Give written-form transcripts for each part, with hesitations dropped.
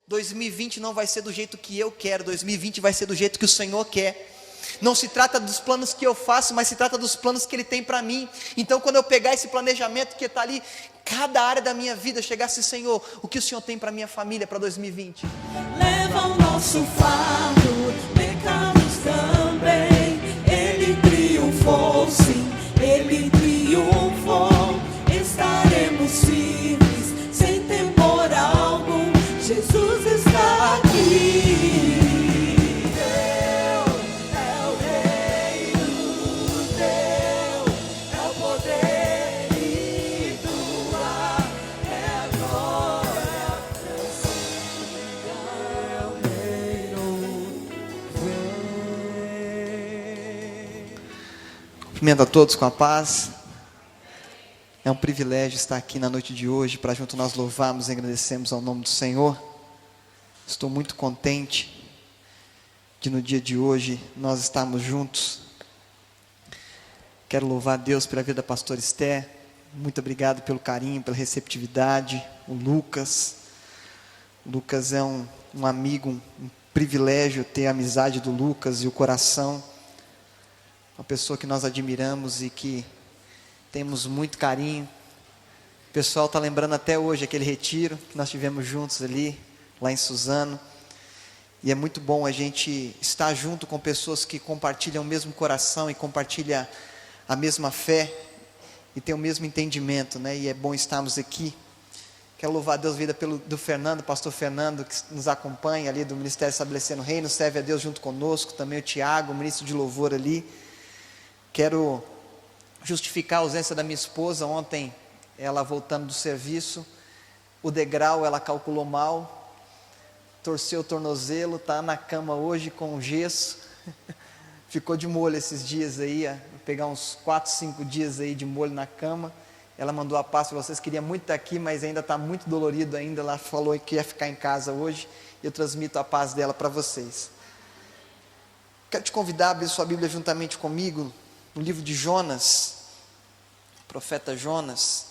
2020 não vai ser do jeito que eu quero, 2020 vai ser do jeito que o Senhor quer. Não se trata dos planos que eu faço, mas se trata dos planos que Ele tem para mim. Então quando eu pegar esse planejamento que está ali, cada área da minha vida, chegar assim: Senhor, o que o Senhor tem para minha família para 2020? Leva o nosso fardo, pecados também. Ele triunfou, sim, Ele triunfou. Estaremos firmes, sem temor algum. Jesus está aqui. Cumprimento a todos com a paz. É um privilégio estar aqui na noite de hoje para junto nós louvarmos e agradecermos ao nome do Senhor. Estou muito contente de no dia de hoje nós estarmos juntos. Quero louvar a Deus pela vida da pastora Esther. Muito obrigado pelo carinho, pela receptividade. O Lucas é um amigo, um privilégio ter a amizade do Lucas e o coração. Uma pessoa que nós admiramos e que temos muito carinho. O pessoal está lembrando até hoje aquele retiro que nós tivemos juntos ali, lá em Suzano. E é muito bom a gente estar junto com pessoas que compartilham o mesmo coração e compartilham a mesma fé e tem o mesmo entendimento, né? E é bom estarmos aqui. Quero louvar a Deus, vida do Fernando, pastor Fernando, que nos acompanha ali do Ministério Estabelecendo o Reino, serve a Deus junto conosco. Também o Tiago, o ministro de louvor ali. Quero justificar a ausência da minha esposa. Ontem, ela voltando do serviço, o degrau ela calculou mal, torceu o tornozelo, está na cama hoje com gesso, ficou de molho esses dias aí, vou pegar uns 4, 5 dias aí de molho na cama. Ela mandou a paz para vocês, queria muito estar aqui, mas ainda está muito dolorido ainda. Ela falou que ia ficar em casa hoje, eu transmito a paz dela para vocês. Quero te convidar a abrir sua Bíblia juntamente comigo, no livro de Jonas, profeta Jonas.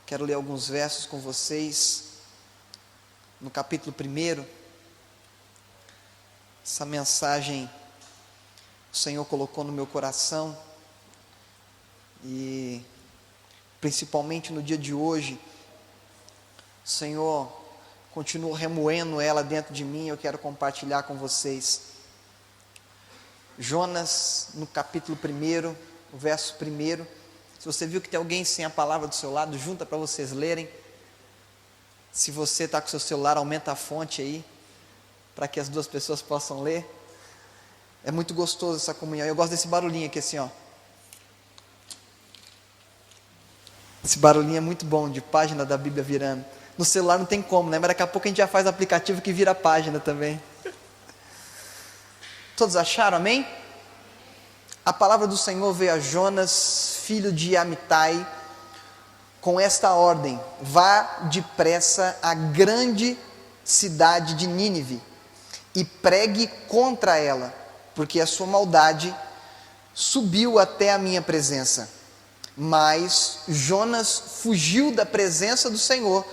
Quero ler alguns versos com vocês, no capítulo 1. Essa mensagem o Senhor colocou no meu coração, e principalmente no dia de hoje, o Senhor continua remoendo ela dentro de mim. Eu quero compartilhar com vocês. Jonas, no capítulo 1, o verso 1. Se você viu que tem alguém sem a palavra do seu lado, junta para vocês lerem. Se você está com o seu celular, aumenta a fonte aí, para que as duas pessoas possam ler. É muito gostoso essa comunhão. Eu gosto desse barulhinho aqui assim, ó. Esse barulhinho é muito bom, de página da Bíblia virando. No celular não tem como, né? Mas daqui a pouco a gente já faz aplicativo que vira a página também. Todos acharam, amém? A palavra do Senhor veio a Jonas, filho de Amitai, com esta ordem: vá depressa à grande cidade de Nínive e pregue contra ela, porque a sua maldade subiu até a minha presença. Mas Jonas fugiu da presença do Senhor,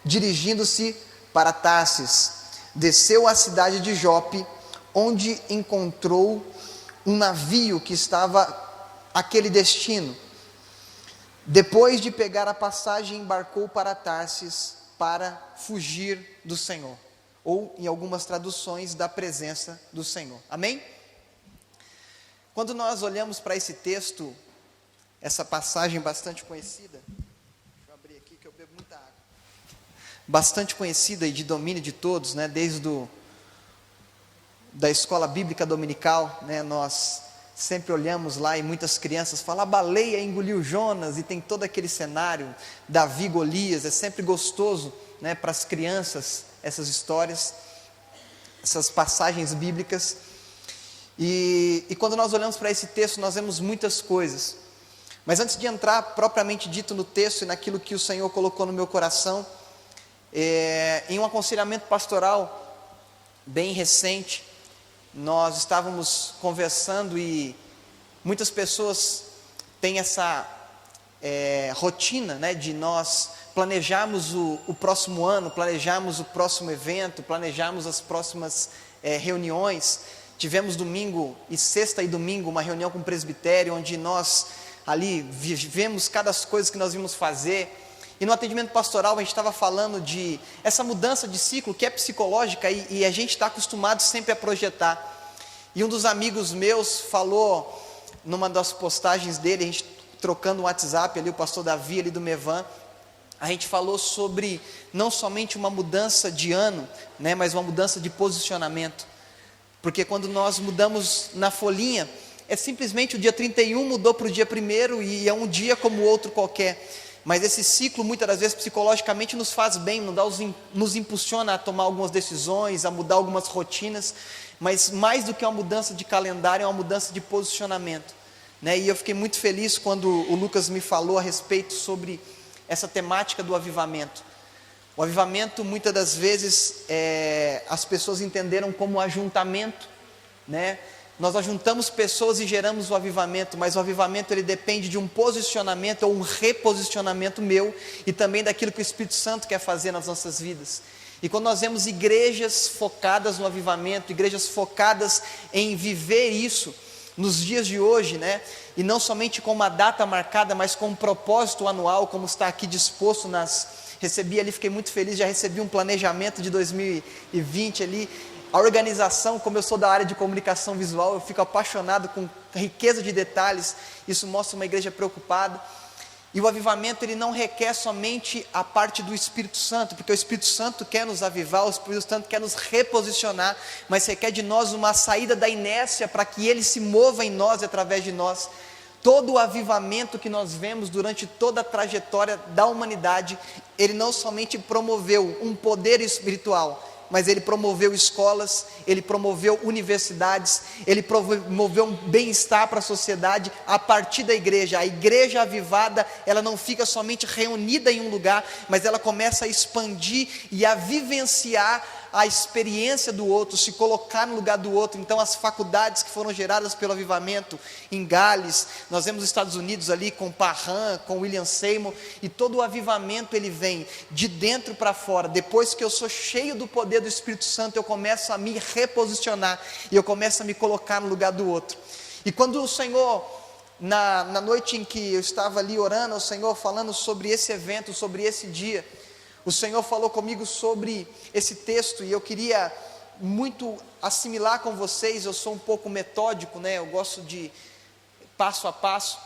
dirigindo-se para Tarsis. Desceu à cidade de Jope, onde encontrou um navio que estava àquele destino. Depois de pegar a passagem, embarcou para Tarsis para fugir do Senhor, ou em algumas traduções, da presença do Senhor. Amém? Quando nós olhamos para esse texto, essa passagem bastante conhecida, deixa eu abrir aqui que eu bebo muita água, bastante conhecida e de domínio de todos, né? Desde da escola bíblica dominical, né? Nós sempre olhamos lá e muitas crianças falam: a baleia engoliu Jonas, e tem todo aquele cenário, Davi, Golias. É sempre gostoso, né, para as crianças essas histórias, essas passagens bíblicas. E quando nós olhamos para esse texto, nós vemos muitas coisas. Mas antes de entrar propriamente dito no texto e naquilo que o Senhor colocou no meu coração, em um aconselhamento pastoral bem recente, nós estávamos conversando e muitas pessoas têm essa rotina, né, de nós planejarmos o próximo ano, planejarmos o próximo evento, planejarmos as próximas reuniões. Tivemos domingo e sexta e domingo uma reunião com o presbitério, onde nós ali vivemos cada coisa que nós vimos fazer. E no atendimento pastoral a gente estava falando de essa mudança de ciclo que é psicológica e a gente está acostumado sempre a projetar. E um dos amigos meus falou, numa das postagens dele, a gente trocando um WhatsApp ali, o pastor Davi ali do Mevan, a gente falou sobre não somente uma mudança de ano, né, mas uma mudança de posicionamento. Porque quando nós mudamos na folhinha, é simplesmente o dia 31 mudou para o dia 1º e é um dia como outro qualquer. Mas esse ciclo, muitas das vezes, psicologicamente nos faz bem, nos impulsiona a tomar algumas decisões, a mudar algumas rotinas, mas mais do que uma mudança de calendário, é uma mudança de posicionamento, né? E eu fiquei muito feliz quando o Lucas me falou a respeito sobre essa temática do avivamento. O avivamento, muitas das vezes, as pessoas entenderam como ajuntamento, né? Nós ajuntamos pessoas e geramos o avivamento, mas o avivamento ele depende de um posicionamento ou um reposicionamento meu e também daquilo que o Espírito Santo quer fazer nas nossas vidas. E quando nós vemos igrejas focadas no avivamento, igrejas focadas em viver isso nos dias de hoje, né? E não somente com uma data marcada, mas com um propósito anual, como está aqui disposto recebi ali, fiquei muito feliz, já recebi um planejamento de 2020 ali. A organização, como eu sou da área de comunicação visual, eu fico apaixonado com riqueza de detalhes, isso mostra uma igreja preocupada. E o avivamento ele não requer somente a parte do Espírito Santo, porque o Espírito Santo quer nos avivar, o Espírito Santo quer nos reposicionar, mas requer de nós uma saída da inércia para que ele se mova em nós e através de nós. Todo o avivamento que nós vemos durante toda a trajetória da humanidade, ele não somente promoveu um poder espiritual, mas ele promoveu escolas, ele promoveu universidades, ele promoveu um bem-estar para a sociedade a partir da igreja. A igreja avivada, ela não fica somente reunida em um lugar, mas ela começa a expandir e a vivenciar a experiência do outro, se colocar no lugar do outro. Então as faculdades que foram geradas pelo avivamento em Gales, nós vemos os Estados Unidos ali com Parham, com William Seymour, e todo o avivamento ele vem de dentro para fora. Depois que eu sou cheio do poder do Espírito Santo, eu começo a me reposicionar e eu começo a me colocar no lugar do outro. E quando o Senhor, na noite em que eu estava ali orando ao Senhor, falando sobre esse evento, sobre esse dia, o Senhor falou comigo sobre esse texto e eu queria muito assimilar com vocês. Eu sou um pouco metódico, né? Eu gosto de passo a passo.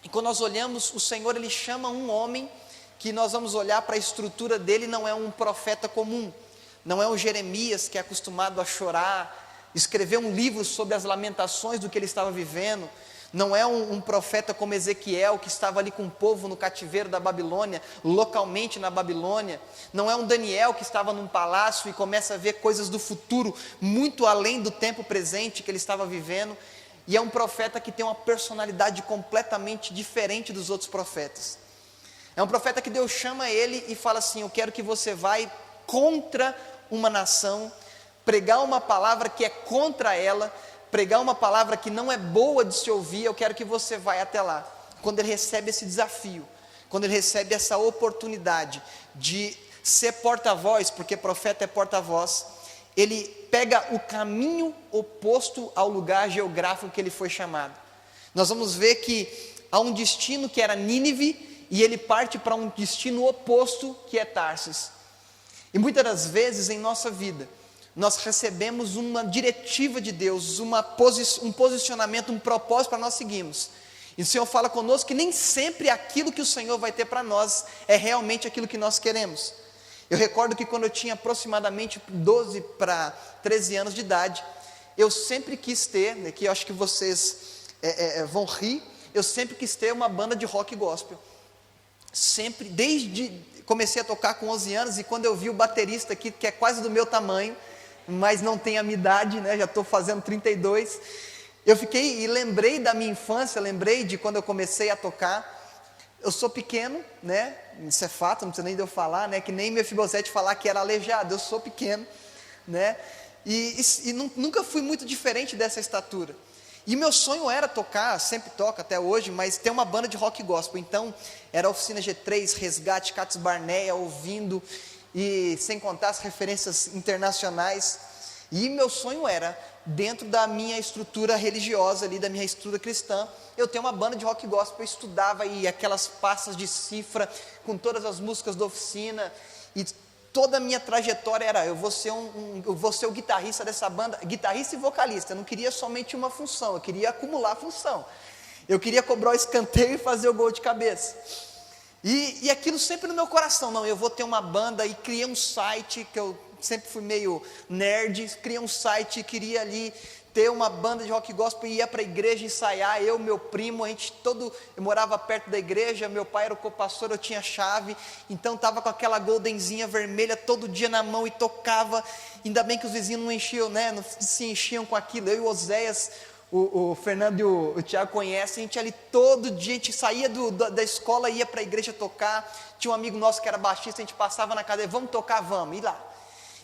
E quando nós olhamos, o Senhor ele chama um homem que nós vamos olhar para a estrutura dele, não é um profeta comum, não é um Jeremias que é acostumado a chorar, escrever um livro sobre as lamentações do que ele estava vivendo. Não é um profeta como Ezequiel, que estava ali com o povo no cativeiro da Babilônia, localmente na Babilônia. Não é um Daniel que estava num palácio e começa a ver coisas do futuro, muito além do tempo presente que ele estava vivendo. E é um profeta que tem uma personalidade completamente diferente dos outros profetas. É um profeta que Deus chama ele e fala assim: eu quero que você vá contra uma nação, pregar uma palavra que é contra ela, pregar uma palavra que não é boa de se ouvir. Eu quero que você vá até lá. Quando ele recebe esse desafio, quando ele recebe essa oportunidade de ser porta-voz, porque profeta é porta-voz, ele pega o caminho oposto ao lugar geográfico que ele foi chamado. Nós vamos ver que há um destino que era Nínive, e ele parte para um destino oposto, que é Tarsis. E muitas das vezes em nossa vida, nós recebemos uma diretiva de Deus, um posicionamento, um propósito para nós seguirmos. E o Senhor fala conosco que nem sempre aquilo que o Senhor vai ter para nós é realmente aquilo que nós queremos. Eu recordo que quando eu tinha aproximadamente 12 para 13 anos de idade, eu sempre quis ter, aqui eu acho que vocês vão rir, eu sempre quis ter uma banda de rock gospel. Sempre, comecei a tocar com 11 anos, e quando eu vi o baterista aqui, que é quase do meu tamanho, mas não tem a minha idade, né? Já estou fazendo 32, eu fiquei e lembrei da minha infância, lembrei de quando eu comecei a tocar. Eu sou pequeno, né? Isso é fato, não precisa nem de eu falar, né? Que nem Mefibosete falar que era aleijado, eu sou pequeno, né? E nunca fui muito diferente dessa estatura. E meu sonho era tocar, sempre toco até hoje, mas ter uma banda de rock gospel. Então, era Oficina G3, Resgate, Cates Barneia, ouvindo, e sem contar as referências internacionais. E meu sonho era, dentro da minha estrutura religiosa ali, da minha estrutura cristã, eu ter uma banda de rock gospel. Eu estudava aí aquelas pastas de cifra, com todas as músicas da oficina, e toda a minha trajetória era, eu vou ser o guitarrista dessa banda, guitarrista e vocalista. Eu não queria somente uma função, eu queria acumular função. Eu queria cobrar o escanteio e fazer o gol de cabeça. E aquilo sempre no meu coração, não, eu vou ter uma banda. E criei um site, que eu sempre fui meio nerd, criei um site, queria ali ter uma banda de rock gospel, e ia para a igreja ensaiar, eu, meu primo, eu morava perto da igreja, meu pai era o co-pastor, eu tinha chave, então estava com aquela goldenzinha vermelha todo dia na mão e tocava. Ainda bem que os vizinhos não enchiam, né, não se enchiam com aquilo. Eu e o Oséias, o Fernando e o Tiago conhecem, a gente ali todo dia, a gente saía da escola e ia para a igreja tocar. Tinha um amigo nosso que era baixista, a gente passava na cadeira, vamos tocar, vamos, e lá.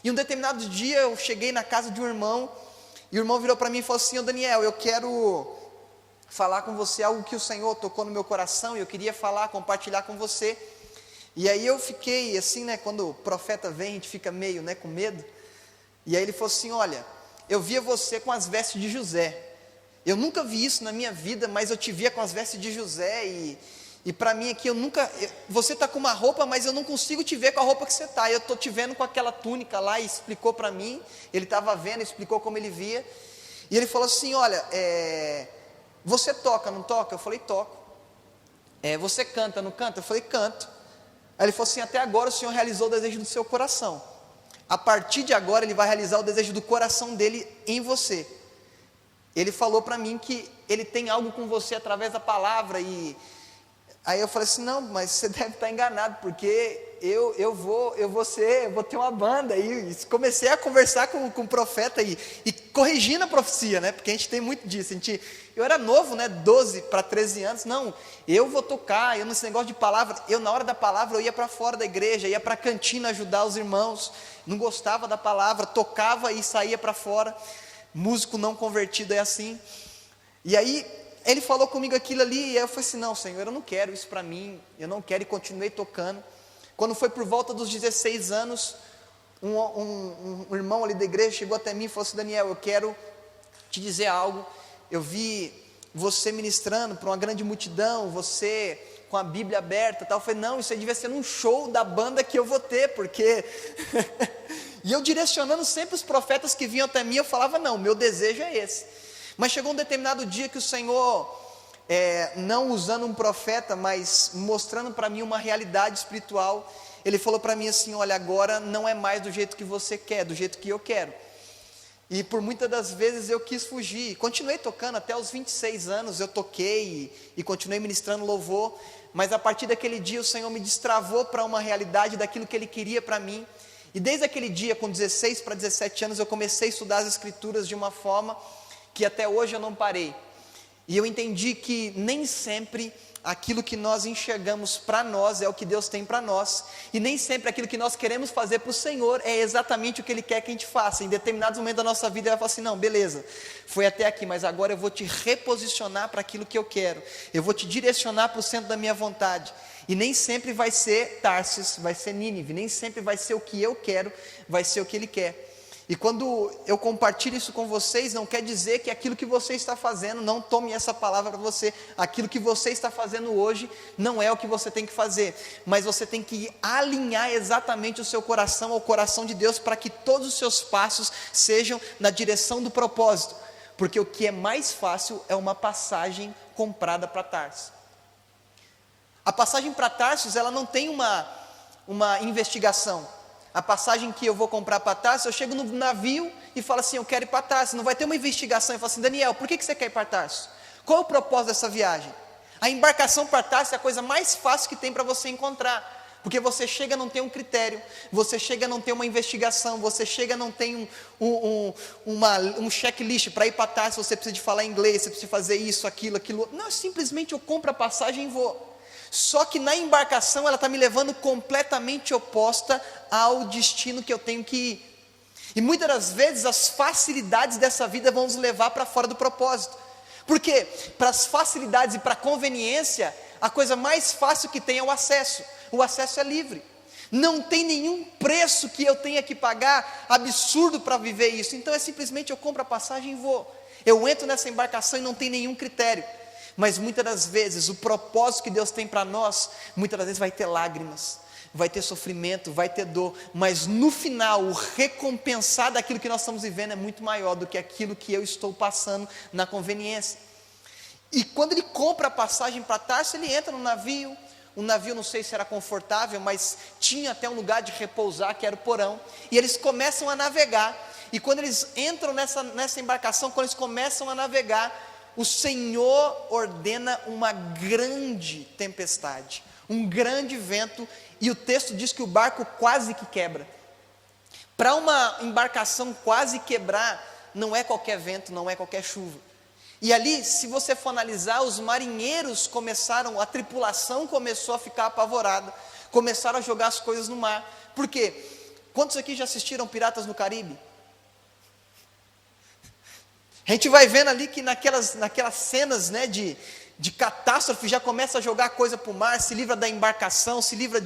E um determinado dia eu cheguei na casa de um irmão, e o irmão virou para mim e falou assim: ô Daniel, eu quero falar com você algo que o Senhor tocou no meu coração, e eu queria compartilhar com você. E aí eu fiquei assim, né, quando o profeta vem, a gente fica meio, né, com medo. E aí ele falou assim: olha, eu via você com as vestes de José. Eu nunca vi isso na minha vida, mas eu te via com as vestes de José, e para mim aqui, você está com uma roupa, mas eu não consigo te ver com a roupa que você está, eu estou te vendo com aquela túnica lá. E explicou para mim, ele estava vendo, explicou como ele via, e ele falou assim: olha, você toca, não toca? Eu falei: toco. Você canta, não canta? Eu falei: canto. Aí ele falou assim: até agora o Senhor realizou o desejo do seu coração, a partir de agora ele vai realizar o desejo do coração dele em você. Ele falou para mim que ele tem algo com você através da palavra. E aí eu falei assim: não, mas você deve estar enganado, porque eu vou ter uma banda. E comecei a conversar com o profeta e corrigindo a profecia, né? Porque a gente tem muito disso. Eu era novo, né? 12 para 13 anos. Não, eu vou tocar, eu nesse negócio de palavra. Eu, na hora da palavra, eu ia para fora da igreja, ia para a cantina ajudar os irmãos. Não gostava da palavra, tocava e saía para fora. Músico não convertido é assim. E aí ele falou comigo aquilo ali, e aí eu falei assim: não, Senhor, eu não quero isso para mim, eu não quero. E continuei tocando. Quando foi por volta dos 16 anos, um irmão ali da igreja chegou até mim e falou assim: Daniel, eu quero te dizer algo. Eu vi você ministrando para uma grande multidão, você com a Bíblia aberta e tal. Eu falei: não, isso aí devia ser num show da banda que eu vou ter, porque... E eu direcionando sempre os profetas que vinham até mim, eu falava: não, meu desejo é esse. Mas chegou um determinado dia que o Senhor, não usando um profeta, mas mostrando para mim uma realidade espiritual, Ele falou para mim assim: olha, agora não é mais do jeito que você quer, do jeito que eu quero. E por muitas das vezes eu quis fugir, continuei tocando até os 26 anos, eu toquei e continuei ministrando louvor, mas a partir daquele dia o Senhor me destravou para uma realidade daquilo que Ele queria para mim. E desde aquele dia, com 16 para 17 anos, eu comecei a estudar as Escrituras de uma forma que até hoje eu não parei. E eu entendi que nem sempre aquilo que nós enxergamos para nós é o que Deus tem para nós, e nem sempre aquilo que nós queremos fazer para o Senhor é exatamente o que Ele quer que a gente faça. Em determinados momentos da nossa vida Ele vai falar assim: não, beleza, foi até aqui, mas agora eu vou te reposicionar para aquilo que eu quero, eu vou te direcionar para o centro da minha vontade. E nem sempre vai ser Tarsis, vai ser Nínive, nem sempre vai ser o que eu quero, vai ser o que Ele quer. E quando eu compartilho isso com vocês, não quer dizer que aquilo que você está fazendo, não tome essa palavra para você, aquilo que você está fazendo hoje não é o que você tem que fazer, mas você tem que alinhar exatamente o seu coração ao coração de Deus, para que todos os seus passos sejam na direção do propósito, porque o que é mais fácil é uma passagem comprada para Tarsis. A passagem para Tarsis, ela não tem uma investigação. A passagem que eu vou comprar para Tarsis, eu chego no navio e falo assim: eu quero ir para Tarsis. Não vai ter uma investigação e falo assim: Daniel, por que você quer ir para Tarsis? Qual é o propósito dessa viagem? A embarcação para Tarsis é a coisa mais fácil que tem para você encontrar, porque você chega, não tem um critério, você chega, não tem uma investigação, você chega, não tem um checklist. Para ir para Tarsis você precisa de falar inglês, você precisa fazer isso, aquilo. Não, simplesmente eu compro a passagem e vou. Só que na embarcação ela está me levando completamente oposta ao destino que eu tenho que ir. E muitas das vezes as facilidades dessa vida vão nos levar para fora do propósito. Porque para as facilidades e para a conveniência, a coisa mais fácil que tem é o acesso. O acesso é livre. Não tem nenhum preço que eu tenha que pagar absurdo para viver isso. Então é simplesmente eu compro a passagem e vou. Eu entro nessa embarcação e não tem nenhum critério. Mas muitas das vezes o propósito que Deus tem para nós, muitas das vezes vai ter lágrimas, vai ter sofrimento, vai ter dor, mas no final o recompensar daquilo que nós estamos vivendo é muito maior do que aquilo que eu estou passando na conveniência. E quando ele compra a passagem para Tarso, ele entra no navio. O navio, não sei se era confortável, mas tinha até um lugar de repousar, que era o porão, e eles começam a navegar. E quando eles entram nessa embarcação, quando eles começam a navegar, o Senhor ordena uma grande tempestade, um grande vento, e o texto diz que o barco quase que quebra. Para uma embarcação quase quebrar, não é qualquer vento, não é qualquer chuva. E ali, se você for analisar, os marinheiros começaram, a tripulação começou a ficar apavorada, começaram a jogar as coisas no mar. Por quê? Quantos aqui já assistiram Piratas no Caribe? A gente vai vendo ali que naquelas cenas, né, de catástrofe, já começa a jogar coisa para o mar, se livra da embarcação, se livra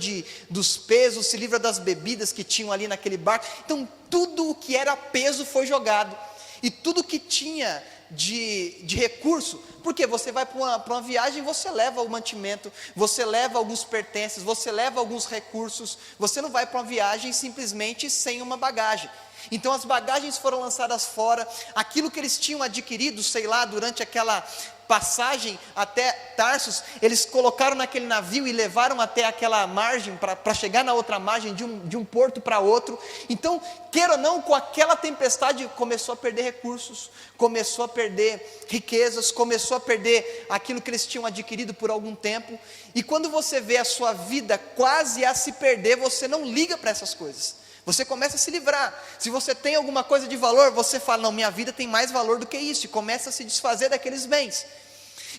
dos pesos, se livra das bebidas que tinham ali naquele barco. Então tudo o que era peso foi jogado, e tudo que tinha de recurso, porque você vai para uma viagem, você leva o mantimento, você leva alguns pertences, você leva alguns recursos, você não vai para uma viagem simplesmente sem uma bagagem. Então as bagagens foram lançadas fora, aquilo que eles tinham adquirido, sei lá, durante aquela passagem até Tarsos, eles colocaram naquele navio e levaram até aquela margem, para chegar na outra margem, de um porto para outro. Então, queira ou não, com aquela tempestade, começou a perder recursos, começou a perder riquezas, começou a perder aquilo que eles tinham adquirido por algum tempo. E quando você vê a sua vida quase a se perder, você não liga para essas coisas, você começa a se livrar. Se você tem alguma coisa de valor, você fala, não, minha vida tem mais valor do que isso, e começa a se desfazer daqueles bens.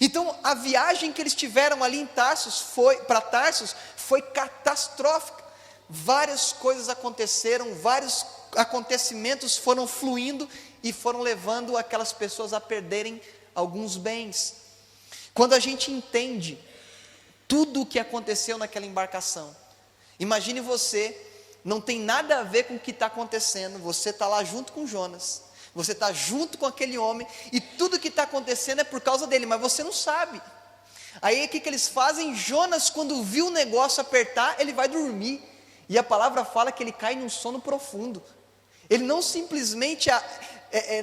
Então a viagem que eles tiveram ali em Tarsos, para Tarsos, foi catastrófica. Várias coisas aconteceram, vários acontecimentos foram fluindo e foram levando aquelas pessoas a perderem alguns bens. Quando a gente entende tudo o que aconteceu naquela embarcação, imagine você, não tem nada a ver com o que está acontecendo, você está lá junto com Jonas, você está junto com aquele homem, e tudo que está acontecendo é por causa dele, mas você não sabe. Aí o que eles fazem? Jonas, quando viu o negócio apertar, ele vai dormir, e a palavra fala que ele cai num sono profundo. Ele não simplesmente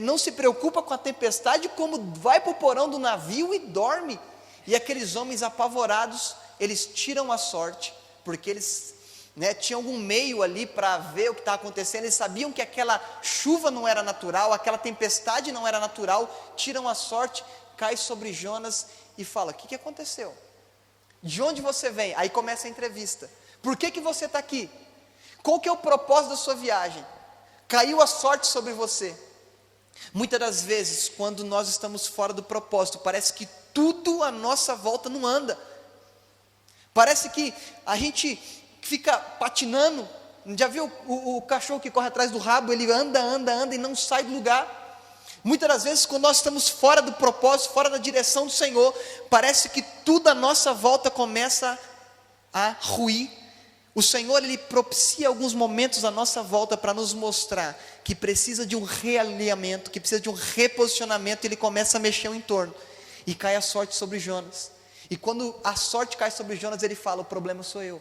não se preocupa com a tempestade, como vai para o porão do navio e dorme. E aqueles homens apavorados, eles tiram a sorte, porque eles tinham algum meio ali para ver o que estava acontecendo. Eles sabiam que aquela chuva não era natural, aquela tempestade não era natural. Tiram a sorte, cai sobre Jonas e fala, o que aconteceu? De onde você vem? Aí começa a entrevista. Por que você está aqui? Qual que é o propósito da sua viagem? Caiu a sorte sobre você. Muitas das vezes, quando nós estamos fora do propósito, parece que tudo à nossa volta não anda. Parece que a gente fica patinando. Já viu o cachorro que corre atrás do rabo? Ele anda e não sai do lugar. Muitas das vezes, quando nós estamos fora do propósito, fora da direção do Senhor, parece que tudo à nossa volta começa a ruir. O Senhor, Ele propicia alguns momentos à nossa volta para nos mostrar que precisa de um realinhamento, que precisa de um reposicionamento. Ele começa a mexer o entorno, e cai a sorte sobre Jonas. E quando a sorte cai sobre Jonas, ele fala, o problema sou eu.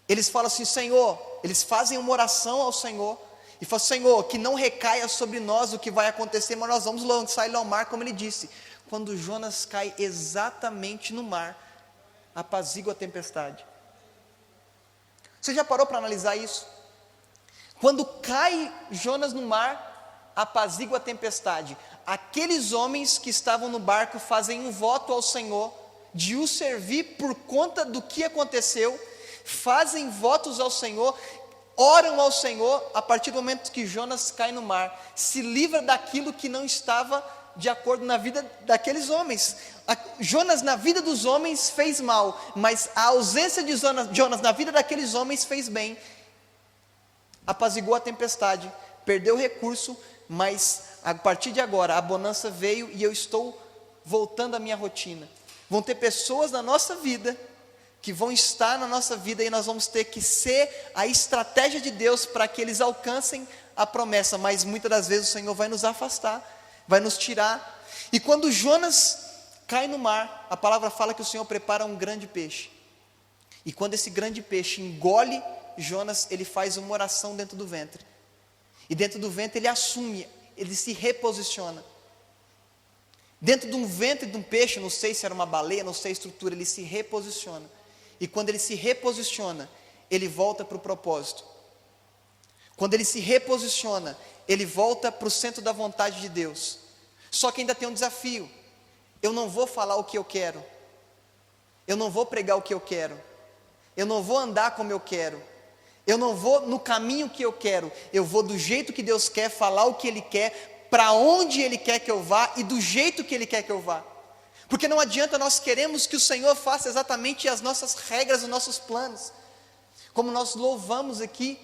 Eles falam assim, Senhor, eles fazem uma oração ao Senhor, e falam, Senhor, que não recaia sobre nós o que vai acontecer, mas nós vamos lançar ele ao mar, como ele disse. Quando Jonas cai exatamente no mar, apazigua a tempestade. Você já parou para analisar isso? Quando cai Jonas no mar, apazigua a tempestade. Aqueles homens que estavam no barco fazem um voto ao Senhor, de o servir por conta do que aconteceu, fazem votos ao Senhor, oram ao Senhor. A partir do momento que Jonas cai no mar, se livra daquilo que não estava de acordo na vida daqueles homens. Jonas na vida dos homens fez mal, mas a ausência de Jonas na vida daqueles homens fez bem. Apaziguou a tempestade, perdeu o recurso, mas a partir de agora a bonança veio e eu estou voltando à minha rotina. Vão ter pessoas na nossa vida que vão estar na nossa vida e nós vamos ter que ser a estratégia de Deus para que eles alcancem a promessa, mas muitas das vezes o Senhor vai nos afastar, vai nos tirar. E quando Jonas cai no mar, a palavra fala que o Senhor prepara um grande peixe, e quando esse grande peixe engole Jonas, ele faz uma oração dentro do ventre, e dentro do ventre ele assume, ele se reposiciona. Dentro de um ventre de um peixe, não sei se era uma baleia, não sei a estrutura, ele se reposiciona. E quando ele se reposiciona, ele volta para o propósito. Quando ele se reposiciona, ele volta para o centro da vontade de Deus. Só que ainda tem um desafio. Eu não vou falar o que eu quero. Eu não vou pregar o que eu quero. Eu não vou andar como eu quero. Eu não vou no caminho que eu quero. Eu vou do jeito que Deus quer, falar o que Ele quer, para onde Ele quer que eu vá e do jeito que Ele quer que eu vá. Porque não adianta nós queremos que o Senhor faça exatamente as nossas regras, os nossos planos. Como nós louvamos aqui,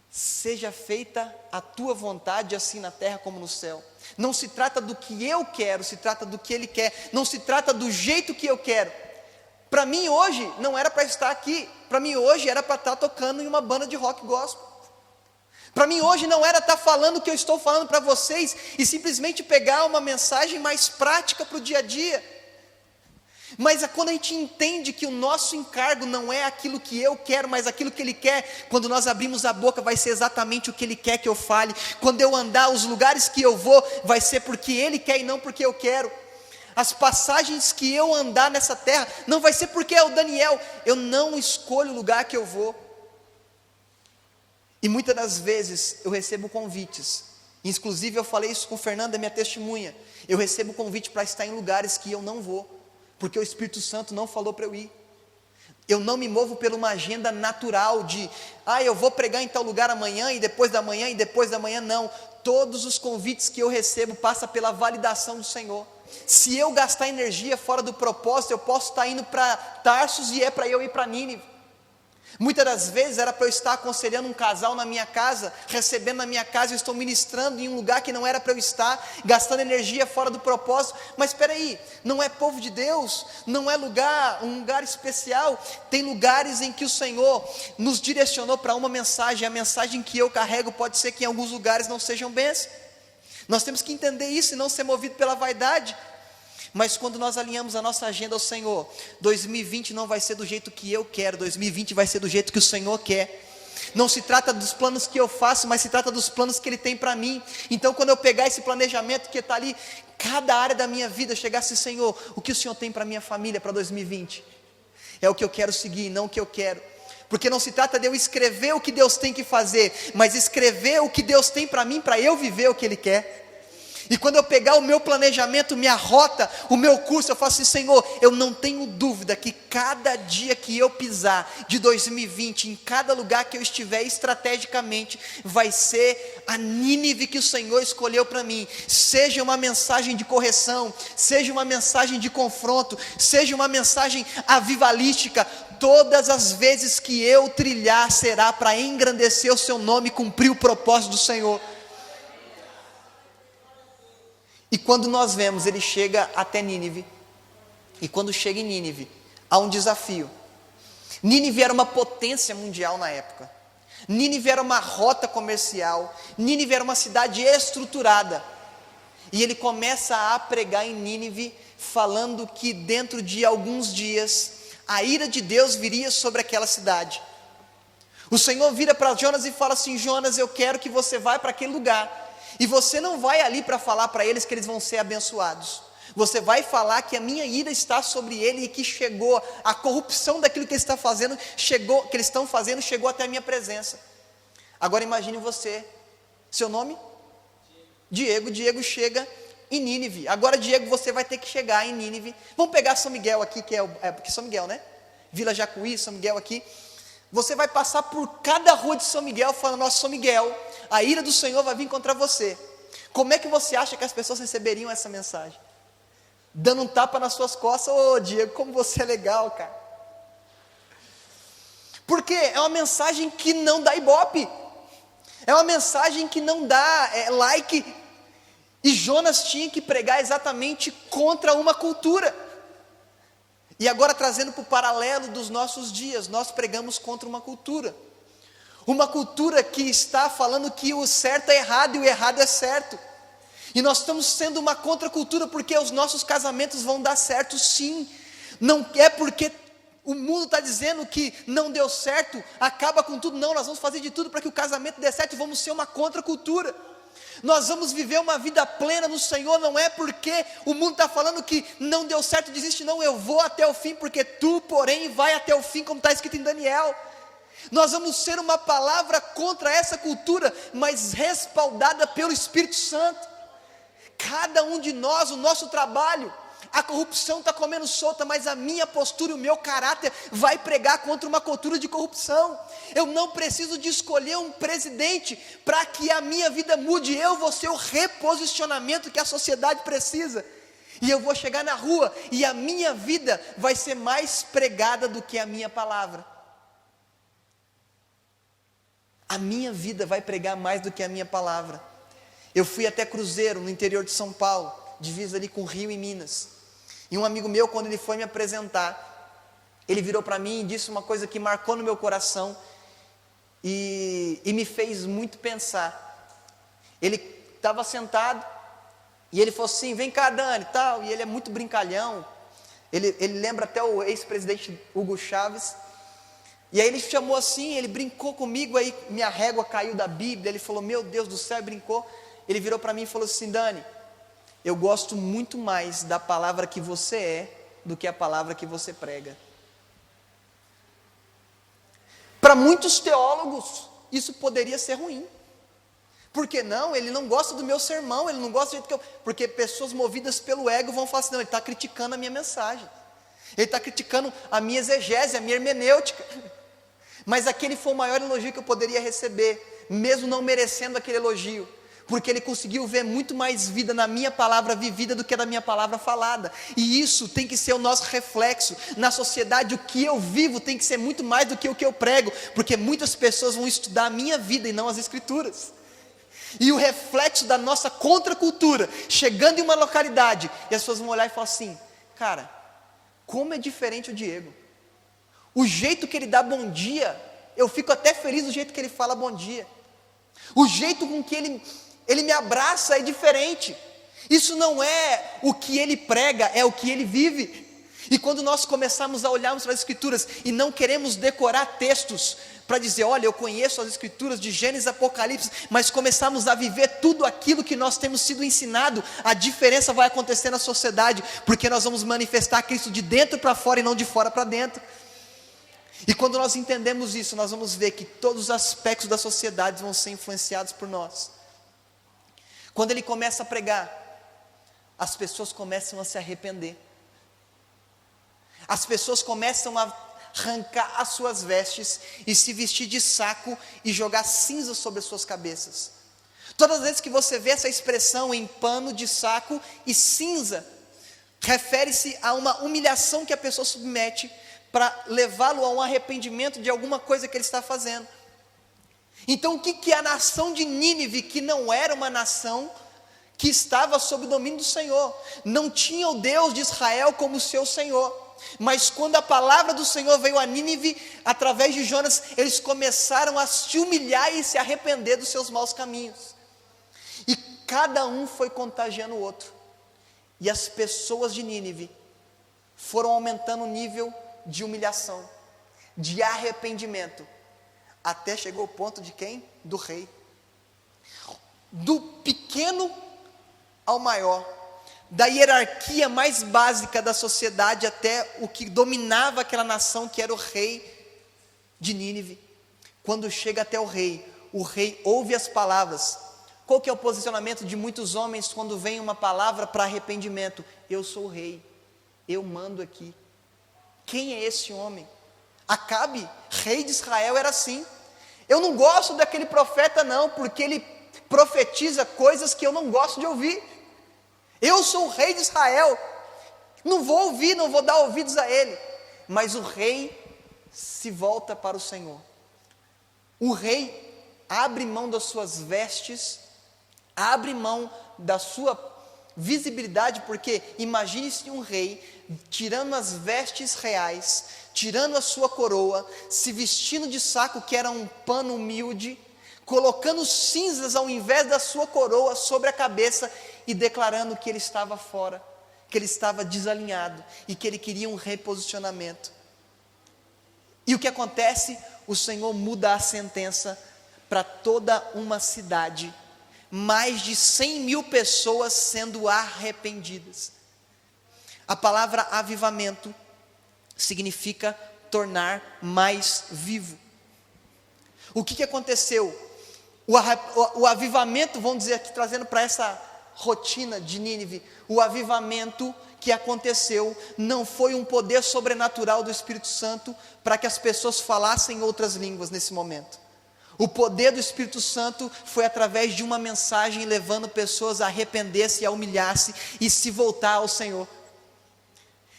seja feita a tua vontade, assim na terra como no céu. Não se trata do que eu quero, se trata do que Ele quer. Não se trata do jeito que eu quero. Para mim hoje não era para estar aqui. Para mim hoje era para estar tocando em uma banda de rock gospel. Para mim hoje não era estar falando o que eu estou falando para vocês e simplesmente pegar uma mensagem mais prática para o dia a dia. Mas é quando a gente entende que o nosso encargo não é aquilo que eu quero, mas aquilo que Ele quer, quando nós abrimos a boca vai ser exatamente o que Ele quer que eu fale. Quando eu andar, os lugares que eu vou, vai ser porque Ele quer e não porque eu quero. As passagens que eu andar nessa terra, não vai ser porque é o Daniel, eu não escolho o lugar que eu vou. E muitas das vezes eu recebo convites, inclusive eu falei isso com o Fernando, é minha testemunha, eu recebo convite para estar em lugares que eu não vou, porque o Espírito Santo não falou para eu ir. Eu não me movo por uma agenda natural de, eu vou pregar em tal lugar amanhã, e depois da manhã, e depois da manhã, não. Todos os convites que eu recebo passam pela validação do Senhor. Se eu gastar energia fora do propósito, eu posso estar indo para Tarsus e é para eu ir para Nínive. Muitas das vezes era para eu estar aconselhando um casal na minha casa, recebendo na minha casa, eu estou ministrando em um lugar que não era para eu estar, gastando energia fora do propósito. Mas espera aí, não é povo de Deus, não é um lugar especial. Tem lugares em que o Senhor nos direcionou para uma mensagem. A mensagem que eu carrego pode ser que em alguns lugares não sejam bênçãos. Nós temos que entender isso e não ser movido pela vaidade. Mas quando nós alinhamos a nossa agenda ao Senhor, 2020 não vai ser do jeito que eu quero, 2020 vai ser do jeito que o Senhor quer. Não se trata dos planos que eu faço, mas se trata dos planos que Ele tem para mim. Então quando eu pegar esse planejamento que está ali, cada área da minha vida, chegar assim, Senhor, o que o Senhor tem para minha família para 2020? É o que eu quero seguir, não o que eu quero. Porque não se trata de eu escrever o que Deus tem que fazer, mas escrever o que Deus tem para mim, para eu viver o que Ele quer. E quando eu pegar o meu planejamento, minha rota, o meu curso, eu falo assim, Senhor, eu não tenho dúvida que cada dia que eu pisar de 2020, em cada lugar que eu estiver estrategicamente, vai ser a Nínive que o Senhor escolheu para mim. Seja uma mensagem de correção, seja uma mensagem de confronto, seja uma mensagem avivalística, todas as vezes que eu trilhar será para engrandecer o seu nome e cumprir o propósito do Senhor. E quando nós vemos, ele chega até Nínive, e quando chega em Nínive, há um desafio. Nínive era uma potência mundial na época, Nínive era uma rota comercial, Nínive era uma cidade estruturada, e ele começa a pregar em Nínive, falando que dentro de alguns dias, a ira de Deus viria sobre aquela cidade. O Senhor vira para Jonas e fala assim, Jonas, eu quero que você vá para aquele lugar, e você não vai ali para falar para eles que eles vão ser abençoados. Você vai falar que a minha ira está sobre ele e que chegou, a corrupção daquilo que ele está fazendo, que eles estão fazendo, chegou até a minha presença. Agora imagine você, seu nome? Diego. Diego chega em Nínive. Agora Diego, você vai ter que chegar em Nínive. Vamos pegar São Miguel aqui, que porque São Miguel, né? Vila Jacuí, São Miguel aqui. Você vai passar por cada rua de São Miguel falando, nossa, São Miguel, a ira do Senhor vai vir contra você. Como é que você acha que as pessoas receberiam essa mensagem? Dando um tapa nas suas costas, Diego, como você é legal, cara. Porque é uma mensagem que não dá ibope. É uma mensagem que não dá like. E Jonas tinha que pregar exatamente contra uma cultura. E agora trazendo para o paralelo dos nossos dias, nós pregamos contra uma cultura. Uma cultura que está falando que o certo é errado e o errado é certo. E nós estamos sendo uma contracultura porque os nossos casamentos vão dar certo sim. Não é porque o mundo está dizendo que não deu certo, acaba com tudo. Não, nós vamos fazer de tudo para que o casamento dê certo e vamos ser uma contracultura. Nós vamos viver uma vida plena no Senhor, não é porque o mundo está falando que não deu certo, desiste, não, eu vou até o fim, porque tu, porém, vai até o fim, como está escrito em Daniel. Nós vamos ser uma palavra contra essa cultura, mas respaldada pelo Espírito Santo. Cada um de nós, o nosso trabalho, a corrupção está comendo solta, mas a minha postura e o meu caráter vai pregar contra uma cultura de corrupção. Eu não preciso de escolher um presidente para que a minha vida mude. Eu vou ser o reposicionamento que a sociedade precisa. E eu vou chegar na rua e a minha vida vai ser mais pregada do que a minha palavra. A minha vida vai pregar mais do que a minha palavra. Eu fui até Cruzeiro, no interior de São Paulo, divisa ali com Rio e Minas. E um amigo meu, quando ele foi me apresentar, ele virou para mim e disse uma coisa que marcou no meu coração e me fez muito pensar. Ele estava sentado e ele falou assim, vem cá Dani, tal, e ele é muito brincalhão, ele lembra até o ex-presidente Hugo Chávez, e aí ele chamou assim, ele brincou comigo, aí minha régua caiu da Bíblia, ele falou, meu Deus do céu, brincou, ele virou para mim e falou assim, Dani, eu gosto muito mais da palavra que você é do que a palavra que você prega. Para muitos teólogos, isso poderia ser ruim. Por que não? Ele não gosta do meu sermão, ele não gosta do jeito que eu... Porque pessoas movidas pelo ego vão falar assim, não, ele está criticando a minha mensagem. Ele está criticando a minha exegese, a minha hermenêutica. Mas aquele foi o maior elogio que eu poderia receber, mesmo não merecendo aquele elogio. Porque ele conseguiu ver muito mais vida na minha palavra vivida do que na minha palavra falada. E isso tem que ser o nosso reflexo. Na sociedade, o que eu vivo tem que ser muito mais do que o que eu prego. Porque muitas pessoas vão estudar a minha vida e não as Escrituras. E o reflexo da nossa contracultura, chegando em uma localidade, e as pessoas vão olhar e falar assim, cara, como é diferente o Diego. O jeito que ele dá bom dia, eu fico até feliz do jeito que ele fala bom dia. O jeito com que ele me abraça é diferente. Isso não é o que ele prega, é o que ele vive. E quando nós começamos a olharmos para as Escrituras e não queremos decorar textos para dizer, olha, eu conheço as Escrituras de Gênesis e Apocalipse, mas começamos a viver tudo aquilo que nós temos sido ensinado, a diferença vai acontecer na sociedade, porque nós vamos manifestar Cristo de dentro para fora e não de fora para dentro. E quando nós entendemos isso, nós vamos ver que todos os aspectos da sociedade vão ser influenciados por nós. Quando ele começa a pregar, as pessoas começam a se arrepender. As pessoas começam a arrancar as suas vestes e se vestir de saco e jogar cinza sobre as suas cabeças. Todas as vezes que você vê essa expressão em pano de saco e cinza, refere-se a uma humilhação que a pessoa submete para levá-lo a um arrependimento de alguma coisa que ele está fazendo. Então o que a nação de Nínive, que não era uma nação que estava sob o domínio do Senhor, não tinha o Deus de Israel como seu Senhor, mas quando a palavra do Senhor veio a Nínive, através de Jonas, eles começaram a se humilhar e se arrepender dos seus maus caminhos, e cada um foi contagiando o outro, e as pessoas de Nínive foram aumentando o nível de humilhação, de arrependimento, até chegou o ponto de quem? Do rei, do pequeno ao maior, da hierarquia mais básica da sociedade até o que dominava aquela nação, que era o rei de Nínive. Quando chega até o rei ouve as palavras. Qual que é o posicionamento de muitos homens quando vem uma palavra para arrependimento? Eu sou o rei, eu mando aqui. Quem é esse homem? Acabe, rei de Israel, era assim. Eu não gosto daquele profeta não, porque ele profetiza coisas que eu não gosto de ouvir. Eu sou o rei de Israel, não vou ouvir, não vou dar ouvidos a ele. Mas o rei se volta para o Senhor. O rei abre mão das suas vestes, abre mão da sua visibilidade, porque imagine-se um rei tirando as vestes reais, tirando a sua coroa, se vestindo de saco, que era um pano humilde, colocando cinzas ao invés da sua coroa sobre a cabeça e declarando que ele estava fora, que ele estava desalinhado e que ele queria um reposicionamento. E o que acontece? O Senhor muda a sentença para toda uma cidade, mais de 100 mil pessoas sendo arrependidas. A palavra avivamento significa tornar mais vivo. O que aconteceu? O avivamento, vamos dizer aqui, trazendo para essa rotina de Nínive, o avivamento que aconteceu não foi um poder sobrenatural do Espírito Santo para que as pessoas falassem outras línguas nesse momento. O poder do Espírito Santo foi através de uma mensagem levando pessoas a arrepender-se, a humilhar-se e se voltar ao Senhor.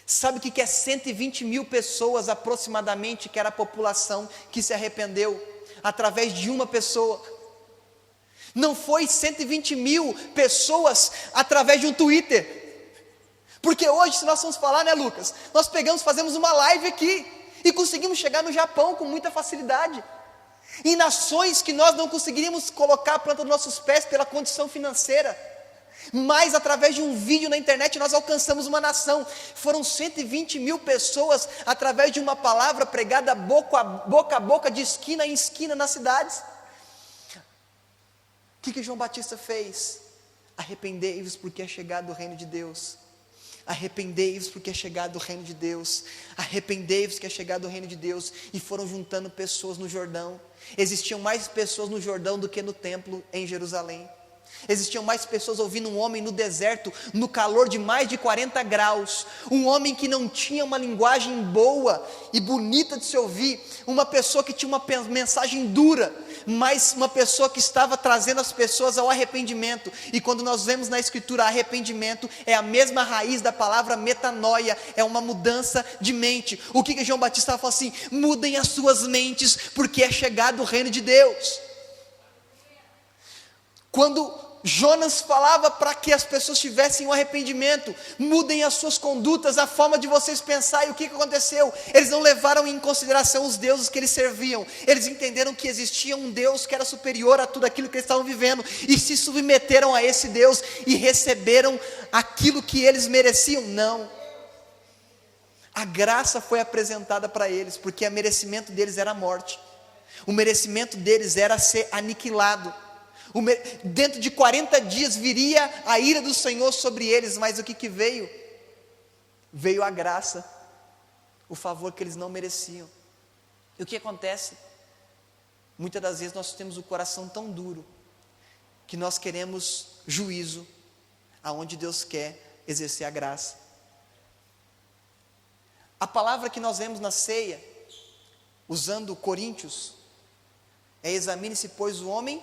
Sabe o que é 120 mil pessoas aproximadamente, que era a população que se arrependeu através de uma pessoa? Não foi 120 mil pessoas através de um Twitter. Porque hoje, se nós vamos falar, né, Lucas? Nós fazemos uma live aqui e conseguimos chegar no Japão com muita facilidade. Em nações que nós não conseguiríamos colocar a planta dos nossos pés pela condição financeira. Mas através de um vídeo na internet nós alcançamos uma nação. Foram 120 mil pessoas através de uma palavra pregada boca a boca, de esquina em esquina nas cidades. O que João Batista fez? Arrependei-vos porque é chegado o reino de Deus. Arrependei-vos porque é chegado o reino de Deus. Arrependei-vos que é chegado o reino de Deus. E foram juntando pessoas no Jordão. Existiam mais pessoas no Jordão do que no templo em Jerusalém. Existiam mais pessoas ouvindo um homem no deserto, no calor de mais de 40 graus, um homem que não tinha uma linguagem boa e bonita de se ouvir, uma pessoa que tinha uma mensagem dura, mas uma pessoa que estava trazendo as pessoas ao arrependimento. E quando nós vemos na Escritura arrependimento, é a mesma raiz da palavra metanoia, é uma mudança de mente. O que João Batista fala assim? Mudem as suas mentes, porque é chegado o reino de Deus. Quando Jonas falava para que as pessoas tivessem um arrependimento, mudem as suas condutas, a forma de vocês pensar. E o que aconteceu? Eles não levaram em consideração os deuses que eles serviam. Eles entenderam que existia um Deus que era superior a tudo aquilo que eles estavam vivendo, e se submeteram a esse Deus, e receberam aquilo que eles mereciam. Não, a graça foi apresentada para eles, porque o merecimento deles era a morte, o merecimento deles era ser aniquilado. Dentro de 40 dias viria a ira do Senhor sobre eles, mas o que veio? Veio a graça, o favor que eles não mereciam. E o que acontece? Muitas das vezes nós temos o coração tão duro, que nós queremos juízo, aonde Deus quer exercer a graça. A palavra que nós vemos na ceia, usando Coríntios, é: examine-se, pois, o homem.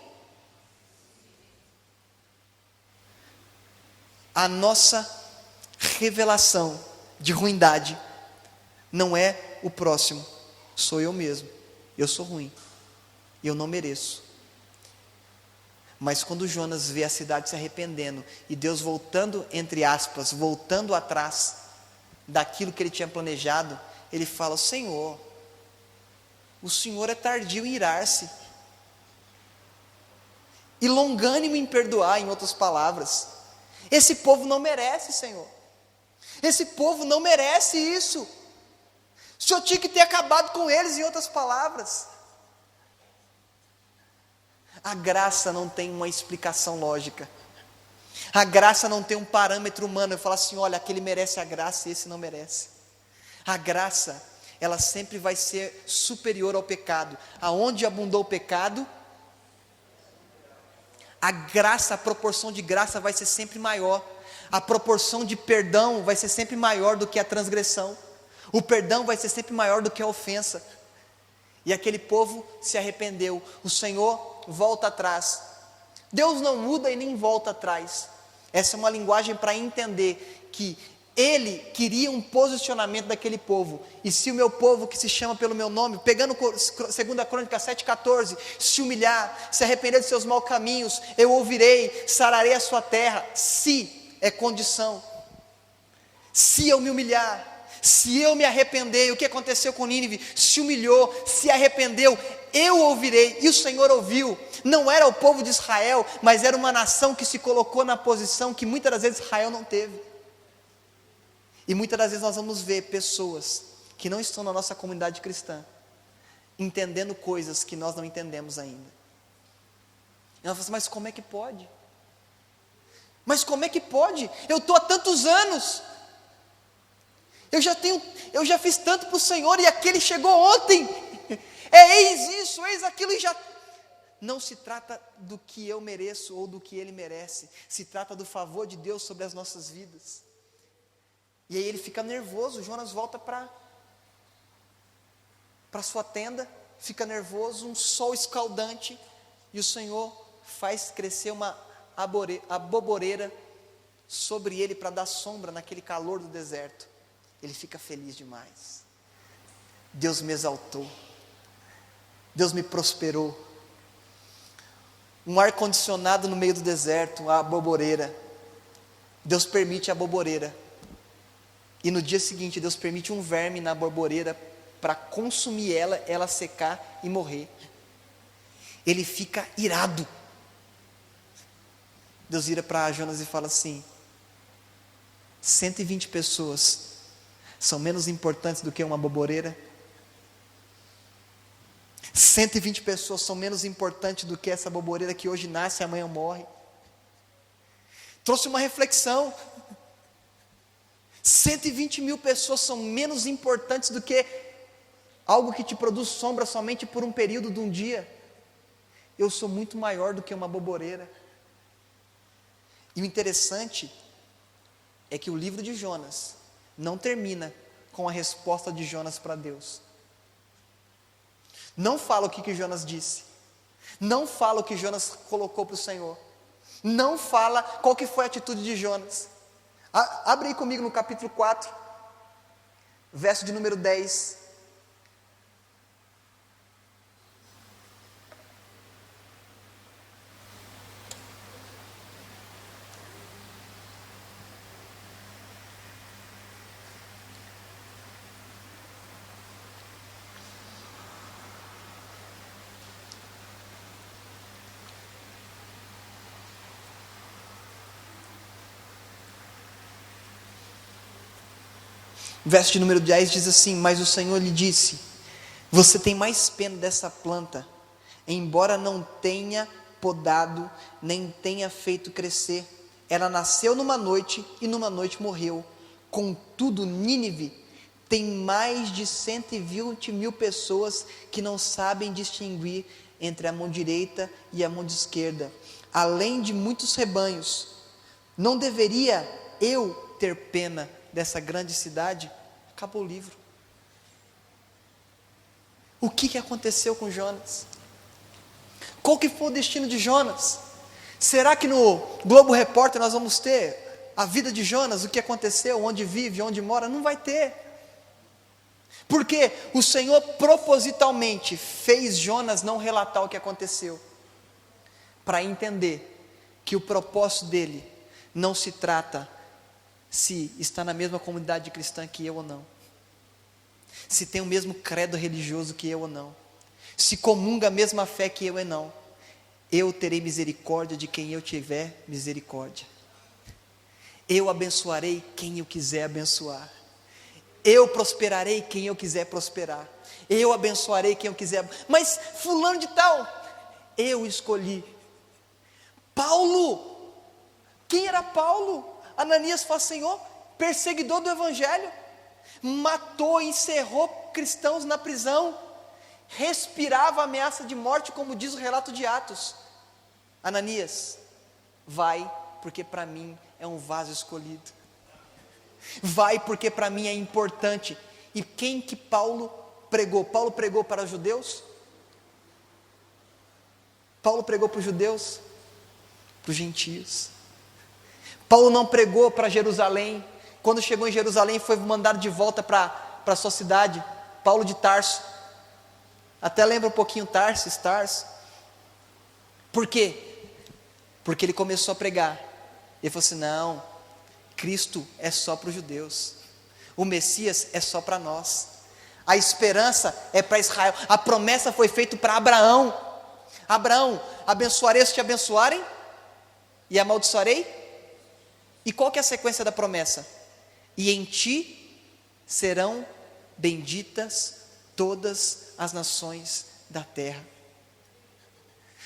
A nossa revelação de ruindade não é o próximo, sou eu mesmo. Eu sou ruim, eu não mereço. Mas quando Jonas vê a cidade se arrependendo e Deus voltando, entre aspas, voltando atrás daquilo que ele tinha planejado, ele fala: Senhor, o Senhor é tardio em irar-se e longânimo em perdoar, em outras palavras. Esse povo não merece, Senhor. Esse povo não merece isso. O Senhor tinha que ter acabado com eles, em outras palavras. A graça não tem uma explicação lógica. A graça não tem um parâmetro humano. Eu falo assim: olha, aquele merece a graça e esse não merece. A graça, ela sempre vai ser superior ao pecado. Aonde abundou o pecado, a graça, a proporção de graça vai ser sempre maior. A proporção de perdão vai ser sempre maior do que a transgressão. O perdão vai ser sempre maior do que a ofensa. E aquele povo se arrependeu. O Senhor volta atrás. Deus não muda e nem volta atrás. Essa é uma linguagem para entender que Ele queria um posicionamento daquele povo. E se o meu povo, que se chama pelo meu nome, pegando 2 Crônicas 7,14, se humilhar, se arrepender de seus maus caminhos, eu ouvirei, sararei a sua terra. Se é condição. Se eu me humilhar, se eu me arrepender, o que aconteceu com Nínive? Se humilhou, se arrependeu, eu ouvirei. E o Senhor ouviu. Não era o povo de Israel, mas era uma nação que se colocou na posição que muitas das vezes Israel não teve. E muitas das vezes nós vamos ver pessoas que não estão na nossa comunidade cristã, entendendo coisas que nós não entendemos ainda. E nós falamos, mas como é que pode? Mas como é que pode? Eu estou há tantos anos, eu já fiz tanto para o Senhor, e aquele chegou ontem, eis isso, eis aquilo, e já... Não se trata do que eu mereço ou do que ele merece, se trata do favor de Deus sobre as nossas vidas. E aí ele fica nervoso, Jonas volta para sua tenda, fica nervoso, um sol escaldante, e o Senhor faz crescer uma aboboreira sobre ele para dar sombra naquele calor do deserto. Ele fica feliz demais. Deus me exaltou, Deus me prosperou. Um ar-condicionado no meio do deserto, a aboboreira. Deus permite a aboboreira. E no dia seguinte, Deus permite um verme na borboreira para consumir ela secar e morrer. Ele fica irado. Deus vira para Jonas e fala assim: 120 pessoas são menos importantes do que uma borboreira? 120 pessoas são menos importantes do que essa borboreira que hoje nasce e amanhã morre? Trouxe uma reflexão. 120 mil pessoas são menos importantes do que algo que te produz sombra somente por um período de um dia. Eu sou muito maior do que uma borboreira. E o interessante é que o livro de Jonas não termina com a resposta de Jonas para Deus. Não fala o que Jonas disse, não fala o que Jonas colocou para o Senhor, não fala qual que foi a atitude de Jonas. Abre aí comigo no capítulo 4, verso de número 10. Verso de número 10 diz assim: mas o Senhor lhe disse: você tem mais pena dessa planta, embora não tenha podado, nem tenha feito crescer. Ela nasceu numa noite e numa noite morreu. Contudo, Nínive tem mais de 120 mil pessoas que não sabem distinguir entre a mão direita e a mão esquerda, além de muitos rebanhos. Não deveria eu ter pena dessa grande cidade? Acabou o livro. O que aconteceu com Jonas? Qual que foi o destino de Jonas? Será que no Globo Repórter nós vamos ter a vida de Jonas, o que aconteceu, onde vive, onde mora? Não vai ter. Porque o Senhor propositalmente fez Jonas não relatar o que aconteceu, para entender que o propósito dele não se trata se está na mesma comunidade cristã que eu ou não, se tem o mesmo credo religioso que eu ou não, se comunga a mesma fé que eu ou não. Eu terei misericórdia de quem eu tiver misericórdia, eu abençoarei quem eu quiser abençoar, eu prosperarei quem eu quiser prosperar, eu abençoarei quem eu quiser. Mas fulano de tal, eu escolhi. Paulo, quem era Paulo? Ananias fala: Senhor, perseguidor do evangelho, matou, encerrou cristãos na prisão, respirava ameaça de morte, como diz o relato de Atos. Ananias, vai, porque para mim é um vaso escolhido, vai porque para mim é importante. E quem que Paulo pregou? Paulo pregou para os judeus? Paulo pregou para os judeus? Para os gentios. Paulo não pregou para Jerusalém quando chegou em Jerusalém, foi mandado de volta para a sua cidade, Paulo de Tarso. Até lembra um pouquinho Tarso. Por quê? Porque ele começou a pregar. Ele falou assim: não, Cristo é só para os judeus, o Messias é só para nós, a esperança é para Israel. A promessa foi feita para Abraão. Abraão, abençoarei se te abençoarem, e amaldiçoarei. E qual que é a sequência da promessa? E em ti serão benditas todas as nações da terra.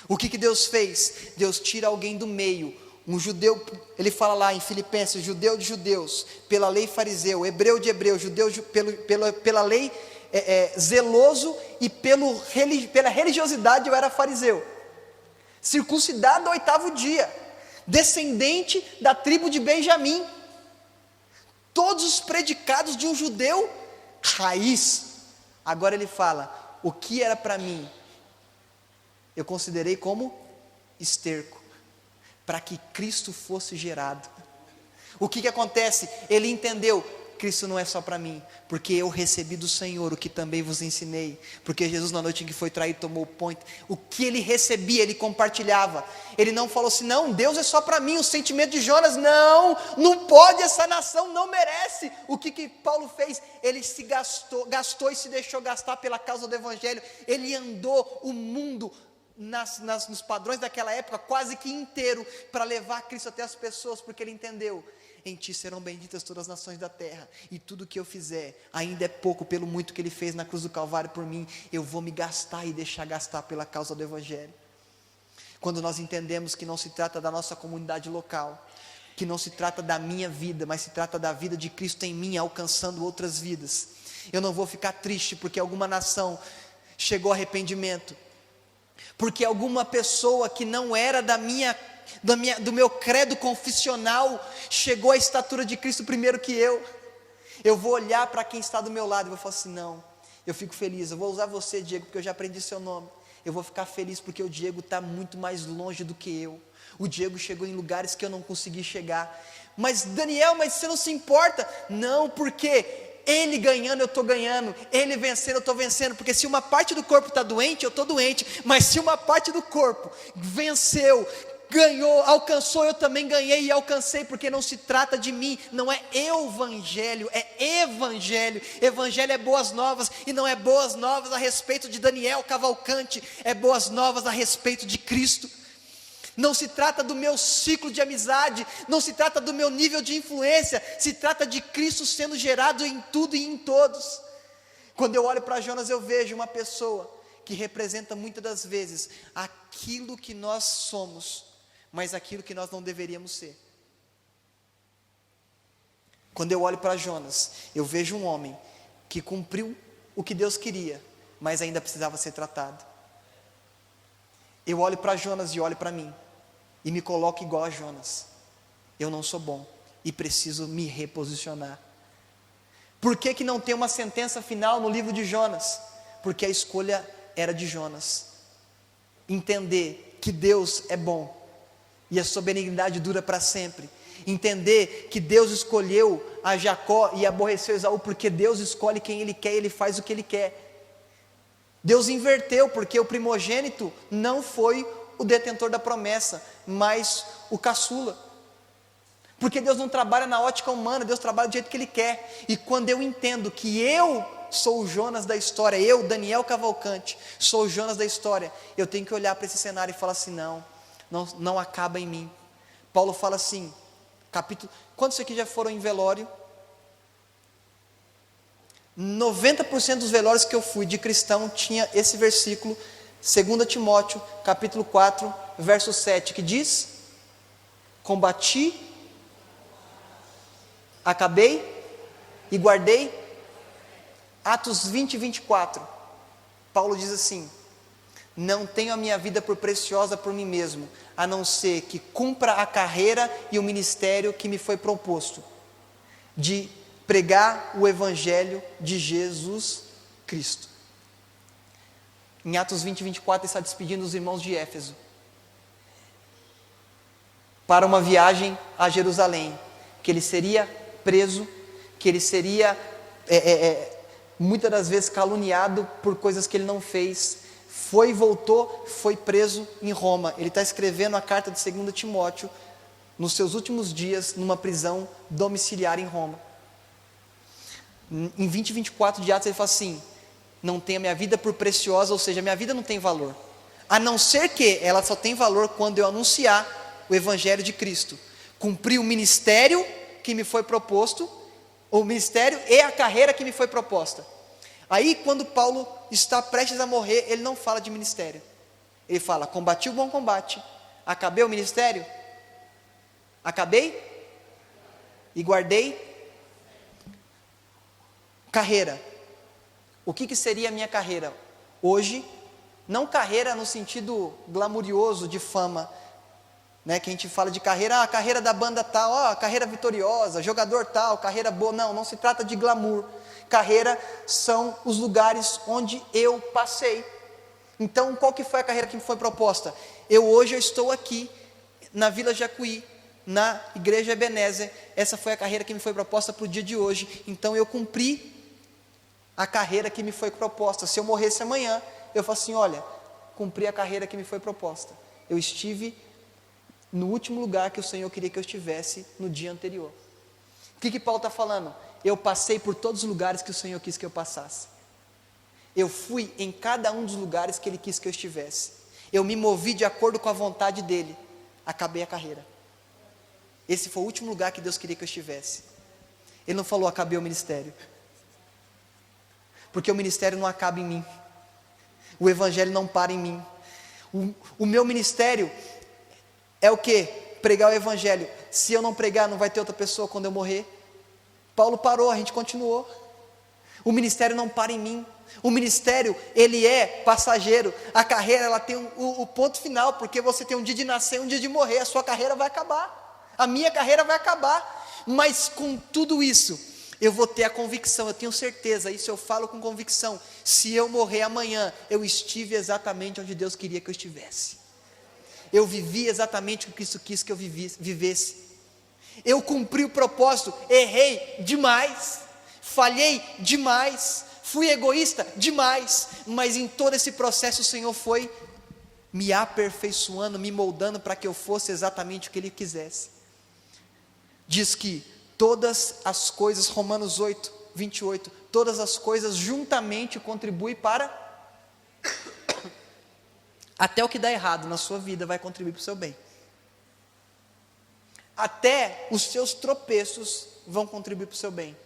O que Deus fez? Deus tira alguém do meio, um judeu, ele fala lá em Filipenses, judeu de judeus, pela lei fariseu, hebreu de hebreu, judeu pela lei zeloso, e pela religiosidade eu era fariseu, circuncidado ao 8º dia, descendente da tribo de Benjamim, todos os predicados de um judeu raiz. Agora ele fala: o que era para mim, eu considerei como esterco, para que Cristo fosse gerado. O que acontece? Ele entendeu: Cristo não é só para mim, porque eu recebi do Senhor o que também vos ensinei, porque Jesus na noite em que foi traído tomou o pão, o que ele recebia, ele compartilhava. Ele não falou assim: não, Deus é só para mim. O sentimento de Jonas: não pode, essa nação não merece. O que Paulo fez? Ele se gastou e se deixou gastar pela causa do Evangelho. Ele andou o mundo nos padrões daquela época quase que inteiro, para levar Cristo até as pessoas, porque ele entendeu: em ti serão benditas todas as nações da terra, e tudo que eu fizer ainda é pouco pelo muito que ele fez na cruz do Calvário por mim. Eu vou me gastar e deixar gastar pela causa do Evangelho. Quando nós entendemos que não se trata da nossa comunidade local, que não se trata da minha vida, mas se trata da vida de Cristo em mim, alcançando outras vidas, eu não vou ficar triste porque alguma nação chegou a arrependimento, porque alguma pessoa que não era do meu credo confissional chegou à estatura de Cristo primeiro que eu. Eu vou olhar para quem está do meu lado e vou falar assim: não, eu fico feliz. Eu vou usar você, Diego, porque eu já aprendi seu nome. Eu vou ficar feliz porque o Diego está muito mais longe do que eu. O Diego chegou em lugares que eu não consegui chegar. Mas Daniel, mas você não se importa? Não, porque ele ganhando, eu estou ganhando. Ele vencendo, eu estou vencendo. Porque se uma parte do corpo está doente, eu estou doente. Mas se uma parte do corpo venceu, ganhou, alcançou, eu também ganhei e alcancei. Porque não se trata de mim, não é evangelho, é evangelho. Evangelho é boas novas, e não é boas novas a respeito de Daniel Cavalcante, é boas novas a respeito de Cristo. Não se trata do meu ciclo de amizade, não se trata do meu nível de influência, se trata de Cristo sendo gerado em tudo e em todos. Quando eu olho para Jonas, eu vejo uma pessoa que representa muitas das vezes aquilo que nós somos, mas aquilo que nós não deveríamos ser. Quando eu olho para Jonas, eu vejo um homem que cumpriu o que Deus queria, mas ainda precisava ser tratado. Eu olho para Jonas e olho para mim, e me coloco igual a Jonas. Eu não sou bom, e preciso me reposicionar. Por que não tem uma sentença final no livro de Jonas? Porque a escolha era de Jonas. Entender que Deus é bom, e a sua benignidade dura para sempre. Entender que Deus escolheu a Jacó e aborreceu Esaú, porque Deus escolhe quem Ele quer e Ele faz o que Ele quer. Deus inverteu, porque o primogênito não foi o detentor da promessa, mas o caçula. Porque Deus não trabalha na ótica humana, Deus trabalha do jeito que Ele quer. E quando eu entendo que eu sou o Jonas da história, eu, Daniel Cavalcante, sou o Jonas da história, eu tenho que olhar para esse cenário e falar assim: não acaba em mim. Paulo fala assim, quantos aqui já foram em velório? 90% dos velórios que eu fui de cristão tinha esse versículo, 2 Timóteo, capítulo 4, verso 7, que diz: combati, acabei e guardei. Atos 20 e 24, Paulo diz assim: não tenho a minha vida por preciosa por mim mesmo, a não ser que cumpra a carreira e o ministério que me foi proposto, de pregar o Evangelho de Jesus Cristo. Em Atos 20 e 24, ele está despedindo os irmãos de Éfeso para uma viagem a Jerusalém, que ele seria preso, que ele seria muitas das vezes caluniado por coisas que ele não fez. Voltou, foi preso em Roma. Ele está escrevendo a carta de 2 Timóteo nos seus últimos dias, numa prisão domiciliar em Roma. Em 20 e 24 de Atos ele fala assim: não tenho a minha vida por preciosa, ou seja, a minha vida não tem valor, a não ser que ela só tem valor quando eu anunciar o Evangelho de Cristo, cumprir o ministério que me foi proposto, o ministério e a carreira que me foi proposta. Aí quando Paulo está prestes a morrer, ele não fala de ministério, ele fala: combati o bom combate, acabei o ministério, acabei e guardei carreira. O que seria a minha carreira? Hoje, não carreira no sentido glamurioso de fama, né, que a gente fala de carreira, a carreira da banda tal, carreira vitoriosa, jogador tal, carreira boa. Não se trata de glamour. Carreira são os lugares onde eu passei. Então, qual que foi a carreira que me foi proposta? Hoje eu estou aqui, na Vila Jacuí, na Igreja Ebenezer. Essa foi a carreira que me foi proposta para o dia de hoje. Então, eu cumpri a carreira que me foi proposta. Se eu morresse amanhã, eu falo assim: olha, cumpri a carreira que me foi proposta. Eu estive no último lugar que o Senhor queria que eu estivesse no dia anterior. O que Paulo está falando? Eu passei por todos os lugares que o Senhor quis que eu passasse. Eu fui em cada um dos lugares que Ele quis que eu estivesse. Eu me movi de acordo com a vontade dEle. Acabei a carreira. Esse foi o último lugar que Deus queria que eu estivesse. Ele não falou: acabei o ministério. Porque o ministério não acaba em mim. O Evangelho não para em mim. O meu ministério é o quê? Pregar o Evangelho. Se eu não pregar, não vai ter outra pessoa quando eu morrer. Paulo parou, a gente continuou. O ministério não para em mim. O ministério, ele é passageiro. A carreira, ela tem o ponto final, porque você tem um dia de nascer, um dia de morrer. A sua carreira vai acabar. A minha carreira vai acabar. Mas com tudo isso, eu vou ter a convicção, eu tenho certeza, isso eu falo com convicção: se eu morrer amanhã, eu estive exatamente onde Deus queria que eu estivesse. Eu vivi exatamente o que Cristo quis que eu vivesse. Eu cumpri o propósito. Errei demais, falhei demais, fui egoísta demais, mas em todo esse processo o Senhor foi me aperfeiçoando, me moldando para que eu fosse exatamente o que Ele quisesse. Diz que todas as coisas, Romanos 8, 28, todas as coisas juntamente contribuem para até o que dá errado na sua vida vai contribuir para o seu bem. Até os seus tropeços vão contribuir para o seu bem,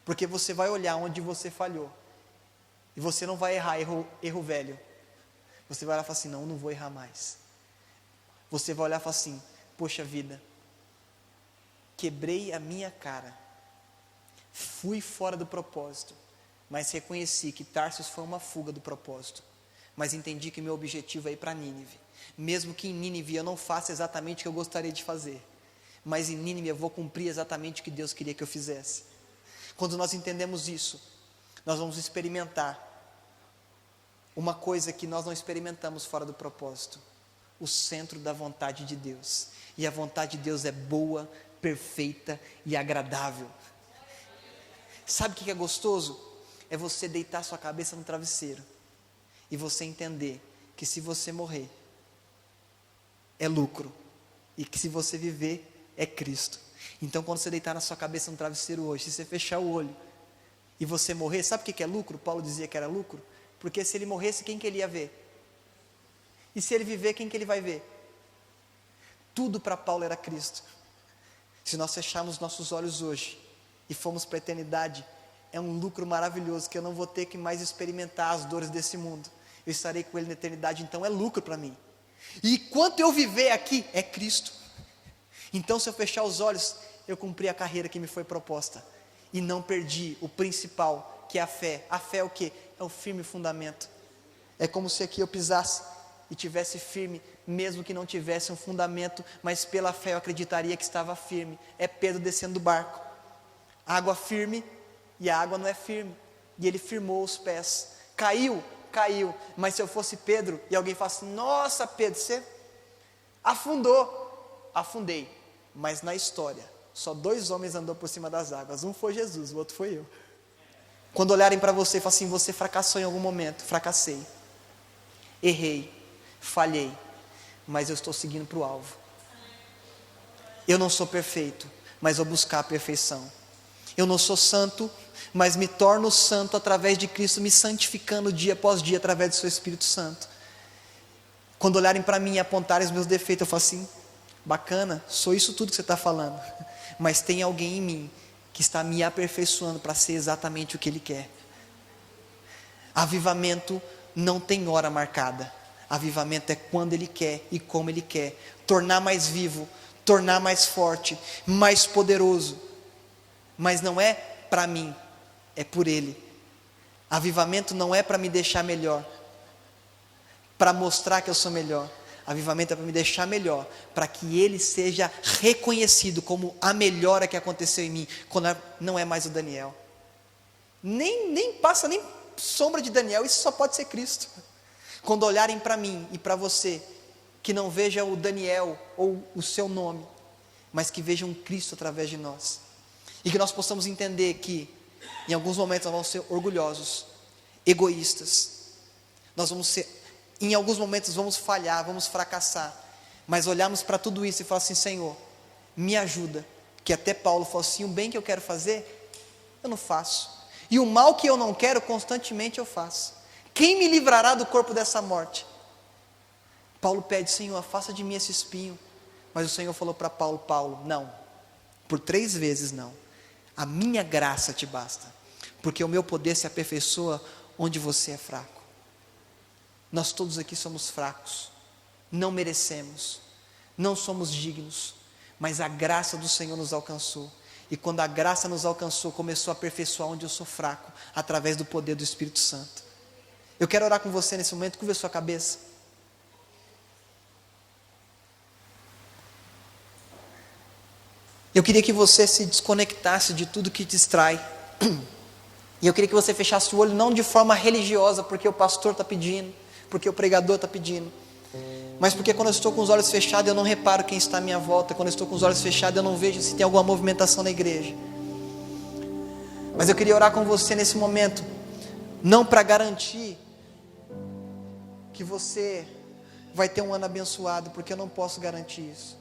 porque você vai olhar onde você falhou, e você não vai errar erro velho. Você vai olhar e falar assim: não vou errar mais. Você vai olhar e falar assim: poxa vida, quebrei a minha cara, fui fora do propósito, mas reconheci que Tarsus foi uma fuga do propósito, mas entendi que meu objetivo é ir para Nínive, mesmo que em Nínive eu não faça exatamente o que eu gostaria de fazer, mas em Nínive eu vou cumprir exatamente o que Deus queria que eu fizesse. Quando nós entendemos isso, nós vamos experimentar uma coisa que nós não experimentamos fora do propósito: o centro da vontade de Deus. E a vontade de Deus é boa, perfeita e agradável. Sabe o que é gostoso? É você deitar sua cabeça no travesseiro e você entender que se você morrer é lucro, e que se você viver é Cristo. Então quando você deitar na sua cabeça no travesseiro hoje, se você fechar o olho e você morrer, sabe o que é lucro? Paulo dizia que era lucro, porque se ele morresse, quem que ele ia ver? E se ele viver, quem que ele vai ver? Tudo para Paulo era Cristo. Se nós fecharmos nossos olhos hoje e formos para a eternidade, é um lucro maravilhoso, que eu não vou ter que mais experimentar as dores desse mundo. Eu estarei com Ele na eternidade, então é lucro para mim. E enquanto eu viver aqui, é Cristo. Então se eu fechar os olhos, eu cumpri a carreira que me foi proposta. E não perdi o principal, que é a fé. A fé é o quê? É o firme fundamento. É como se aqui eu pisasse e tivesse firme, mesmo que não tivesse um fundamento, mas pela fé eu acreditaria que estava firme. É Pedro descendo do barco, água firme, e a água não é firme, e ele firmou os pés. Caiu, mas se eu fosse Pedro, e alguém falasse: nossa Pedro, você afundou. Afundei, mas na história só 2 homens andou por cima das águas, um foi Jesus, o outro foi eu. Quando olharem para você e falarem assim, você fracassou em algum momento, fracassei, errei, falhei, mas eu estou seguindo para o alvo. Eu não sou perfeito, mas vou buscar a perfeição. Eu não sou santo, mas me torno santo através de Cristo, me santificando dia após dia através do seu Espírito Santo. Quando olharem para mim e apontarem os meus defeitos, eu falo assim, bacana, sou isso tudo que você está falando, mas tem alguém em mim que está me aperfeiçoando para ser exatamente o que Ele quer. Avivamento não tem hora marcada. Avivamento é quando Ele quer e como Ele quer. Tornar mais vivo, tornar mais forte, mais poderoso. Mas não é para mim, é por Ele. Avivamento não é para me deixar melhor, para mostrar que eu sou melhor. Avivamento é para me deixar melhor, para que Ele seja reconhecido como a melhora que aconteceu em mim, quando não é mais o Daniel. Nem passa nem sombra de Daniel, isso só pode ser Cristo. Quando olharem para mim e para você, que não veja o Daniel ou o seu nome, mas que vejam Cristo através de nós. E que nós possamos entender que, em alguns momentos, nós vamos ser orgulhosos, egoístas. Nós vamos ser, em alguns momentos, vamos falhar, vamos fracassar. Mas olharmos para tudo isso e falar assim, Senhor, me ajuda. Que até Paulo falou assim, o bem que eu quero fazer, eu não faço. E o mal que eu não quero, constantemente eu faço. Quem me livrará do corpo dessa morte? Paulo pede, Senhor, afasta de mim esse espinho. Mas o Senhor falou para Paulo, Paulo, não. Por 3 vezes não. A minha graça te basta. Porque o meu poder se aperfeiçoa onde você é fraco. Nós todos aqui somos fracos. Não merecemos. Não somos dignos. Mas a graça do Senhor nos alcançou. E quando a graça nos alcançou, começou a aperfeiçoar onde eu sou fraco. Através do poder do Espírito Santo. Eu quero orar com você nesse momento. Curva a sua cabeça. Eu queria que você se desconectasse de tudo que te distrai. E eu queria que você fechasse o olho, não de forma religiosa, porque o pastor está pedindo, porque o pregador está pedindo, mas porque quando eu estou com os olhos fechados, eu não reparo quem está à minha volta. Quando eu estou com os olhos fechados, eu não vejo se tem alguma movimentação na igreja. Mas eu queria orar com você nesse momento, não para garantir que você vai ter um ano abençoado, porque eu não posso garantir isso.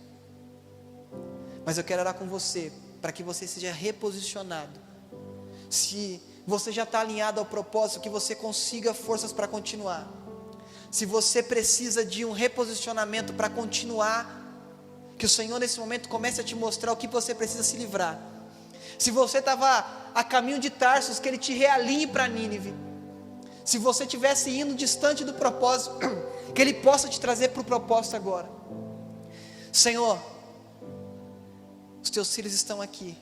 Mas eu quero orar com você, para que você seja reposicionado. Se você já está alinhado ao propósito, que você consiga forças para continuar. Se você precisa de um reposicionamento para continuar, que o Senhor nesse momento comece a te mostrar o que você precisa se livrar. Se você estava a caminho de Tarsus, que Ele te realinhe para Nínive. Se você estivesse indo distante do propósito, que Ele possa te trazer para o propósito agora. Senhor, os teus filhos estão aqui.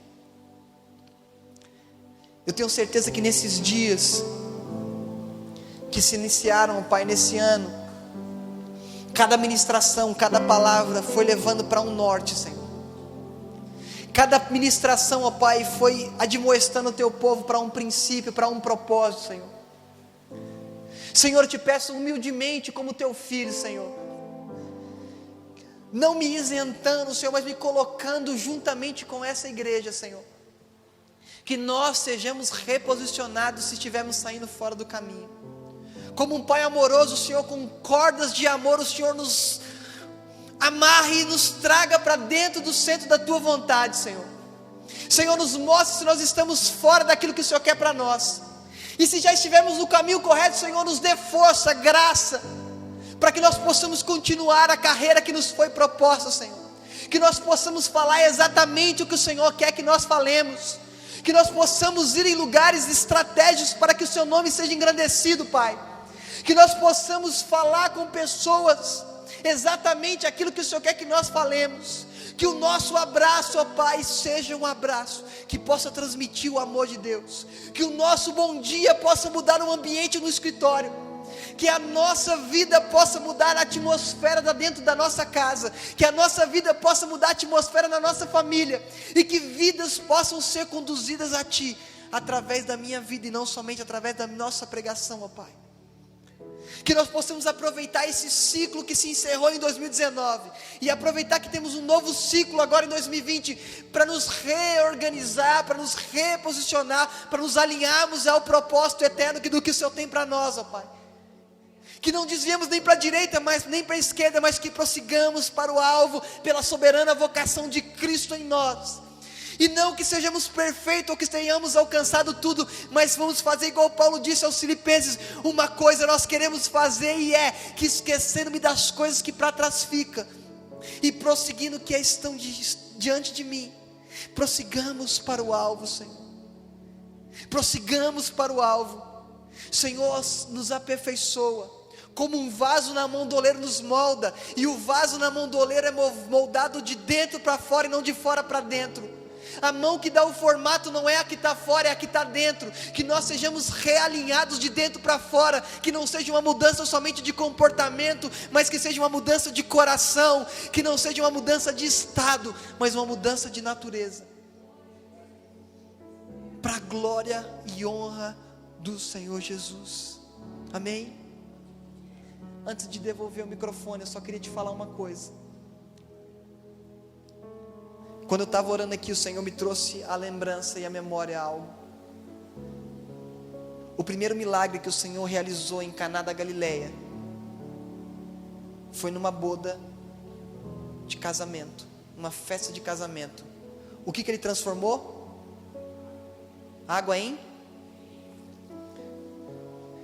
Eu tenho certeza que nesses dias que se iniciaram, Pai, nesse ano, cada ministração, cada palavra foi levando para um norte, Senhor. Cada ministração, ó Pai, foi admoestando o teu povo para um princípio, para um propósito, Senhor. Senhor, eu te peço humildemente como teu filho, Senhor, não me isentando, Senhor, mas me colocando juntamente com essa igreja, Senhor, que nós sejamos reposicionados se estivermos saindo fora do caminho. Como um Pai amoroso, Senhor, com cordas de amor, o Senhor nos amarre e nos traga para dentro do centro da tua vontade, Senhor. Senhor, nos mostre se nós estamos fora daquilo que o Senhor quer para nós. E se já estivermos no caminho correto, Senhor, nos dê força, graça, para que nós possamos continuar a carreira que nos foi proposta, Senhor. Que nós possamos falar exatamente o que o Senhor quer que nós falemos. Que nós possamos ir em lugares estratégicos para que o Seu nome seja engrandecido, Pai. Que nós possamos falar com pessoas exatamente aquilo que o Senhor quer que nós falemos. Que o nosso abraço, ó Pai, seja um abraço que possa transmitir o amor de Deus. Que o nosso bom dia possa mudar o ambiente no escritório. Que a nossa vida possa mudar a atmosfera dentro da nossa casa. Que a nossa vida possa mudar a atmosfera na nossa família. E que vidas possam ser conduzidas a Ti, através da minha vida e não somente através da nossa pregação, ó Pai. Que nós possamos aproveitar esse ciclo que se encerrou em 2019 e aproveitar que temos um novo ciclo agora em 2020 para nos reorganizar, para nos reposicionar, para nos alinharmos ao propósito eterno do que o Senhor tem para nós, ó Pai. Que não desviemos nem para a direita, nem para a esquerda, mas que prossigamos para o alvo pela soberana vocação de Cristo em nós. E não que sejamos perfeitos ou que tenhamos alcançado tudo, mas vamos fazer igual Paulo disse aos Filipenses: uma coisa nós queremos fazer, e é que esquecendo-me das coisas que para trás fica, e prosseguindo que estão diante de mim, prossigamos para o alvo, Senhor. Prossigamos para o alvo. Senhor, nos aperfeiçoa. Como um vaso na mão do oleiro nos molda, e o vaso na mão do oleiro é moldado de dentro para fora e não de fora para dentro. A mão que dá o formato não é a que está fora, é a que está dentro. Que nós sejamos realinhados de dentro para fora, que não seja uma mudança somente de comportamento, mas que seja uma mudança de coração, que não seja uma mudança de estado, mas uma mudança de natureza, para a glória e honra do Senhor Jesus. Amém? Antes de devolver o microfone, eu só queria te falar uma coisa. Quando eu estava orando aqui, o Senhor me trouxe a lembrança e a memória a algo. O primeiro milagre que o Senhor realizou em Caná da Galileia foi numa boda de casamento, uma festa de casamento. O que Ele transformou? Água em?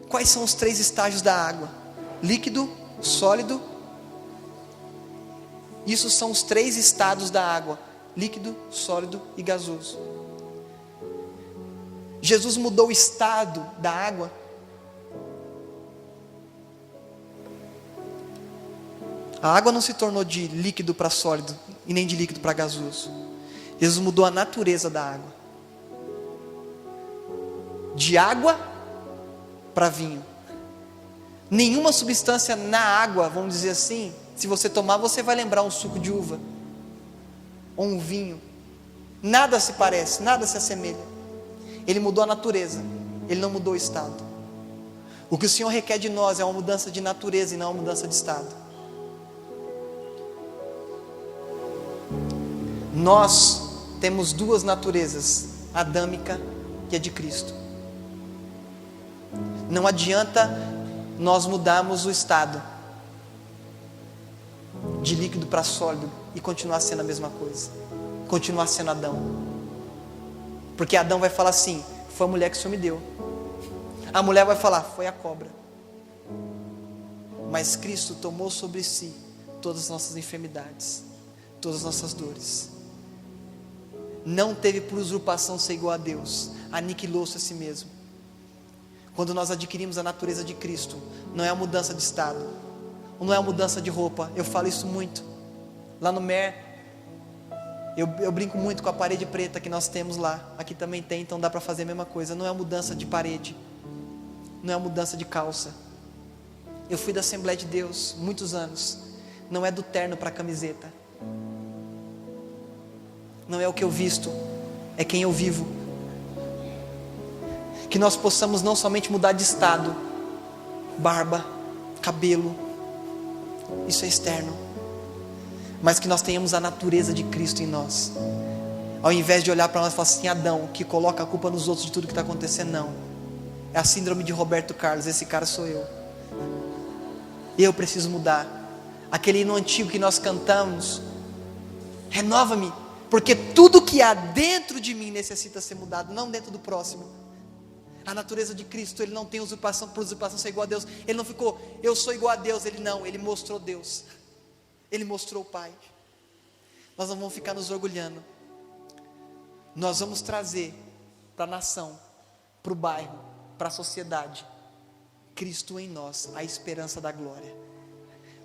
Quais são os 3 estágios da água? Líquido, sólido. Isso são os 3 estados da água: líquido, sólido e gasoso. Jesus mudou o estado da água. A água não se tornou de líquido para sólido e nem de líquido para gasoso. Jesus mudou a natureza da água, de água para vinho. Nenhuma substância na água, vamos dizer assim, se você tomar, você vai lembrar um suco de uva ou um vinho. Nada se parece, nada se assemelha. Ele mudou a natureza, Ele não mudou o estado. O que o Senhor requer de nós é uma mudança de natureza e não uma mudança de estado. Nós temos 2 naturezas, a adâmica e a de Cristo. Não adianta nós mudarmos o estado de líquido para sólido e continuar sendo a mesma coisa, continuar sendo Adão, porque Adão vai falar assim: foi a mulher que o Senhor me deu. A mulher vai falar: foi a cobra. Mas Cristo tomou sobre si todas as nossas enfermidades, todas as nossas dores. Não teve por usurpação ser igual a Deus, aniquilou-se a si mesmo. Quando nós adquirimos a natureza de Cristo, não é a mudança de estado, não é a mudança de roupa. Eu falo isso muito lá no MER. Eu brinco muito com a parede preta que nós temos lá. Aqui também tem, então dá para fazer a mesma coisa. Não é a mudança de parede, não é a mudança de calça. Eu fui da Assembleia de Deus muitos anos. Não é do terno para a camiseta, não é o que eu visto, é quem eu vivo. Que nós possamos não somente mudar de estado, barba, cabelo, isso é externo, mas que nós tenhamos a natureza de Cristo em nós. Ao invés de olhar para nós e falar assim: Adão, que coloca a culpa nos outros de tudo que está acontecendo. Não, é a síndrome de Roberto Carlos. Esse cara sou eu. Eu preciso mudar. Aquele hino antigo que nós cantamos: renova-me, porque tudo que há dentro de mim necessita ser mudado, não dentro do próximo. A natureza de Cristo, Ele não tem usurpação por usurpação ser igual a Deus. Ele não ficou: eu sou igual a Deus. Ele mostrou Deus, Ele mostrou o Pai. Nós não vamos ficar nos orgulhando. Nós vamos trazer para a nação, para o bairro, para a sociedade, Cristo em nós, a esperança da glória.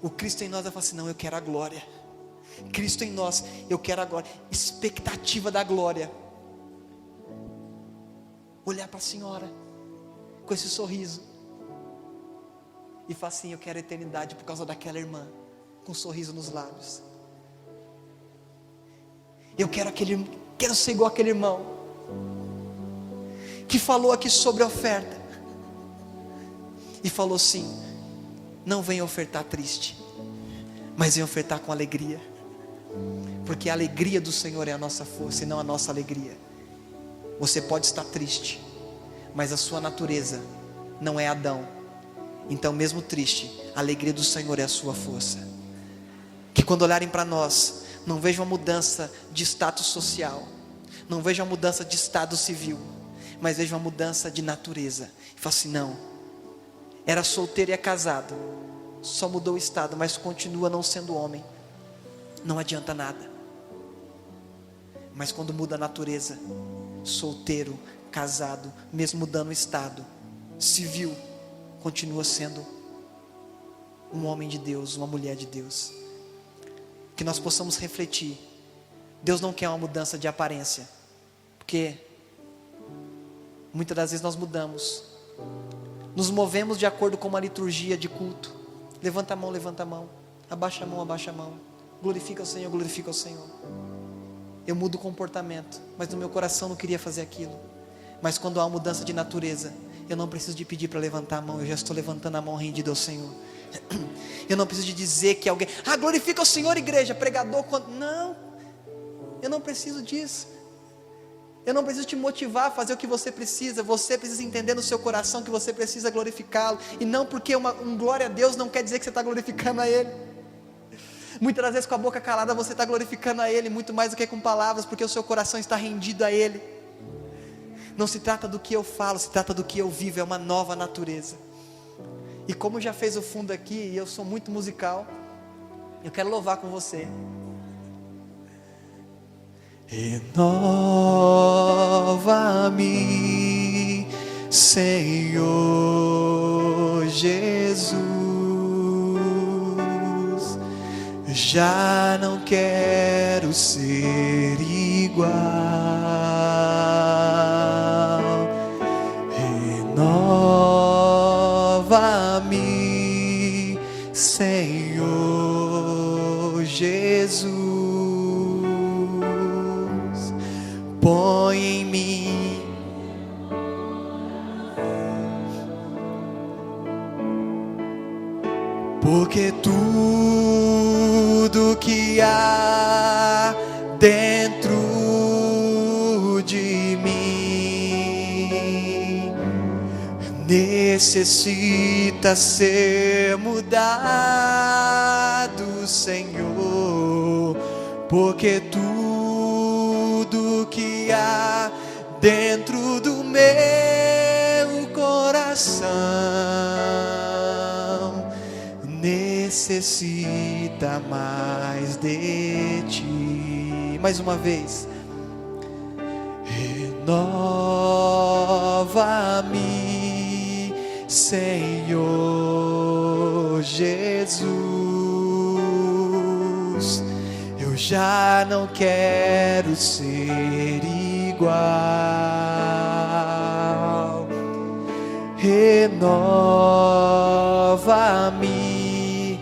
O Cristo em nós vai falar assim: não, eu quero a glória. Cristo em nós, eu quero a glória. Expectativa da glória. Olhar para a senhora com esse sorriso e falar assim: eu quero a eternidade por causa daquela irmã com um sorriso nos lábios. Eu quero ser igual aquele irmão que falou aqui sobre a oferta e falou assim: não venha ofertar triste, mas venha ofertar com alegria, porque a alegria do Senhor é a nossa força e não a nossa alegria. Você pode estar triste, mas a sua natureza não é Adão. Então mesmo triste, a alegria do Senhor é a sua força. Que quando olharem para nós, não vejam uma mudança de status social, não vejam uma mudança de estado civil, mas vejam uma mudança de natureza. E fala assim: não, era solteiro e é casado, só mudou o estado, mas continua não sendo homem, não adianta nada. Mas quando muda a natureza, solteiro, casado, mesmo mudando o estado civil, continua sendo um homem de Deus, uma mulher de Deus. Que nós possamos refletir. Deus não quer uma mudança de aparência, porque muitas das vezes nós mudamos, nos movemos de acordo com uma liturgia de culto. Levanta a mão, abaixa a mão, glorifica o Senhor, glorifica o Senhor. Eu mudo o comportamento, mas no meu coração não queria fazer aquilo. Mas quando há uma mudança de natureza, eu não preciso de pedir para levantar a mão, eu já estou levantando a mão rendido ao Senhor. Eu não preciso de dizer que alguém, glorifica o Senhor, igreja, pregador, não, eu não preciso disso. Eu não preciso te motivar a fazer o que você precisa precisa entender no seu coração que você precisa glorificá-lo, e não porque um glória a Deus não quer dizer que você está glorificando a Ele. Muitas das vezes com a boca calada você está glorificando a Ele, muito mais do que com palavras, porque o seu coração está rendido a Ele. Não se trata do que eu falo, se trata do que eu vivo, é uma nova natureza. E como já fez o fundo aqui, e eu sou muito musical, eu quero louvar com você. Renova-me, Senhor Jesus, já não quero ser igual. Renova-me, Senhor Jesus, põe em mim porque tudo que há dentro de mim necessita ser mudado, Senhor, porque tudo que há dentro do meu coração necessita mais de ti. Mais uma vez. Renova-me, Senhor Jesus, eu já não quero ser igual. Renova-me,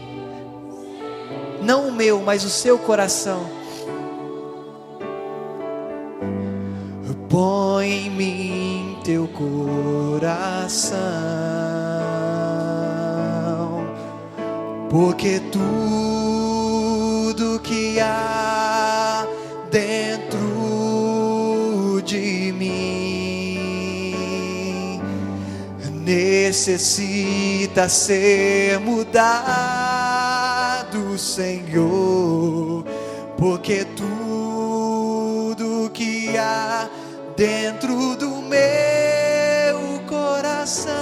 não o meu, mas o seu coração. Põe em mim teu coração, porque tudo que há dentro de mim necessita ser mudado, Senhor, porque tudo que há dentro do meu coração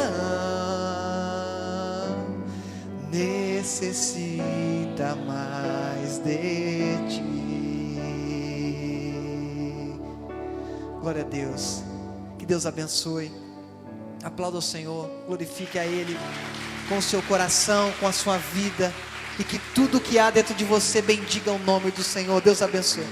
necessita mais de ti. Glória a Deus. Que Deus abençoe. Aplauda o Senhor, glorifique a Ele com o seu coração, com a sua vida, e que tudo que há dentro de você bendiga o nome do Senhor. Deus abençoe.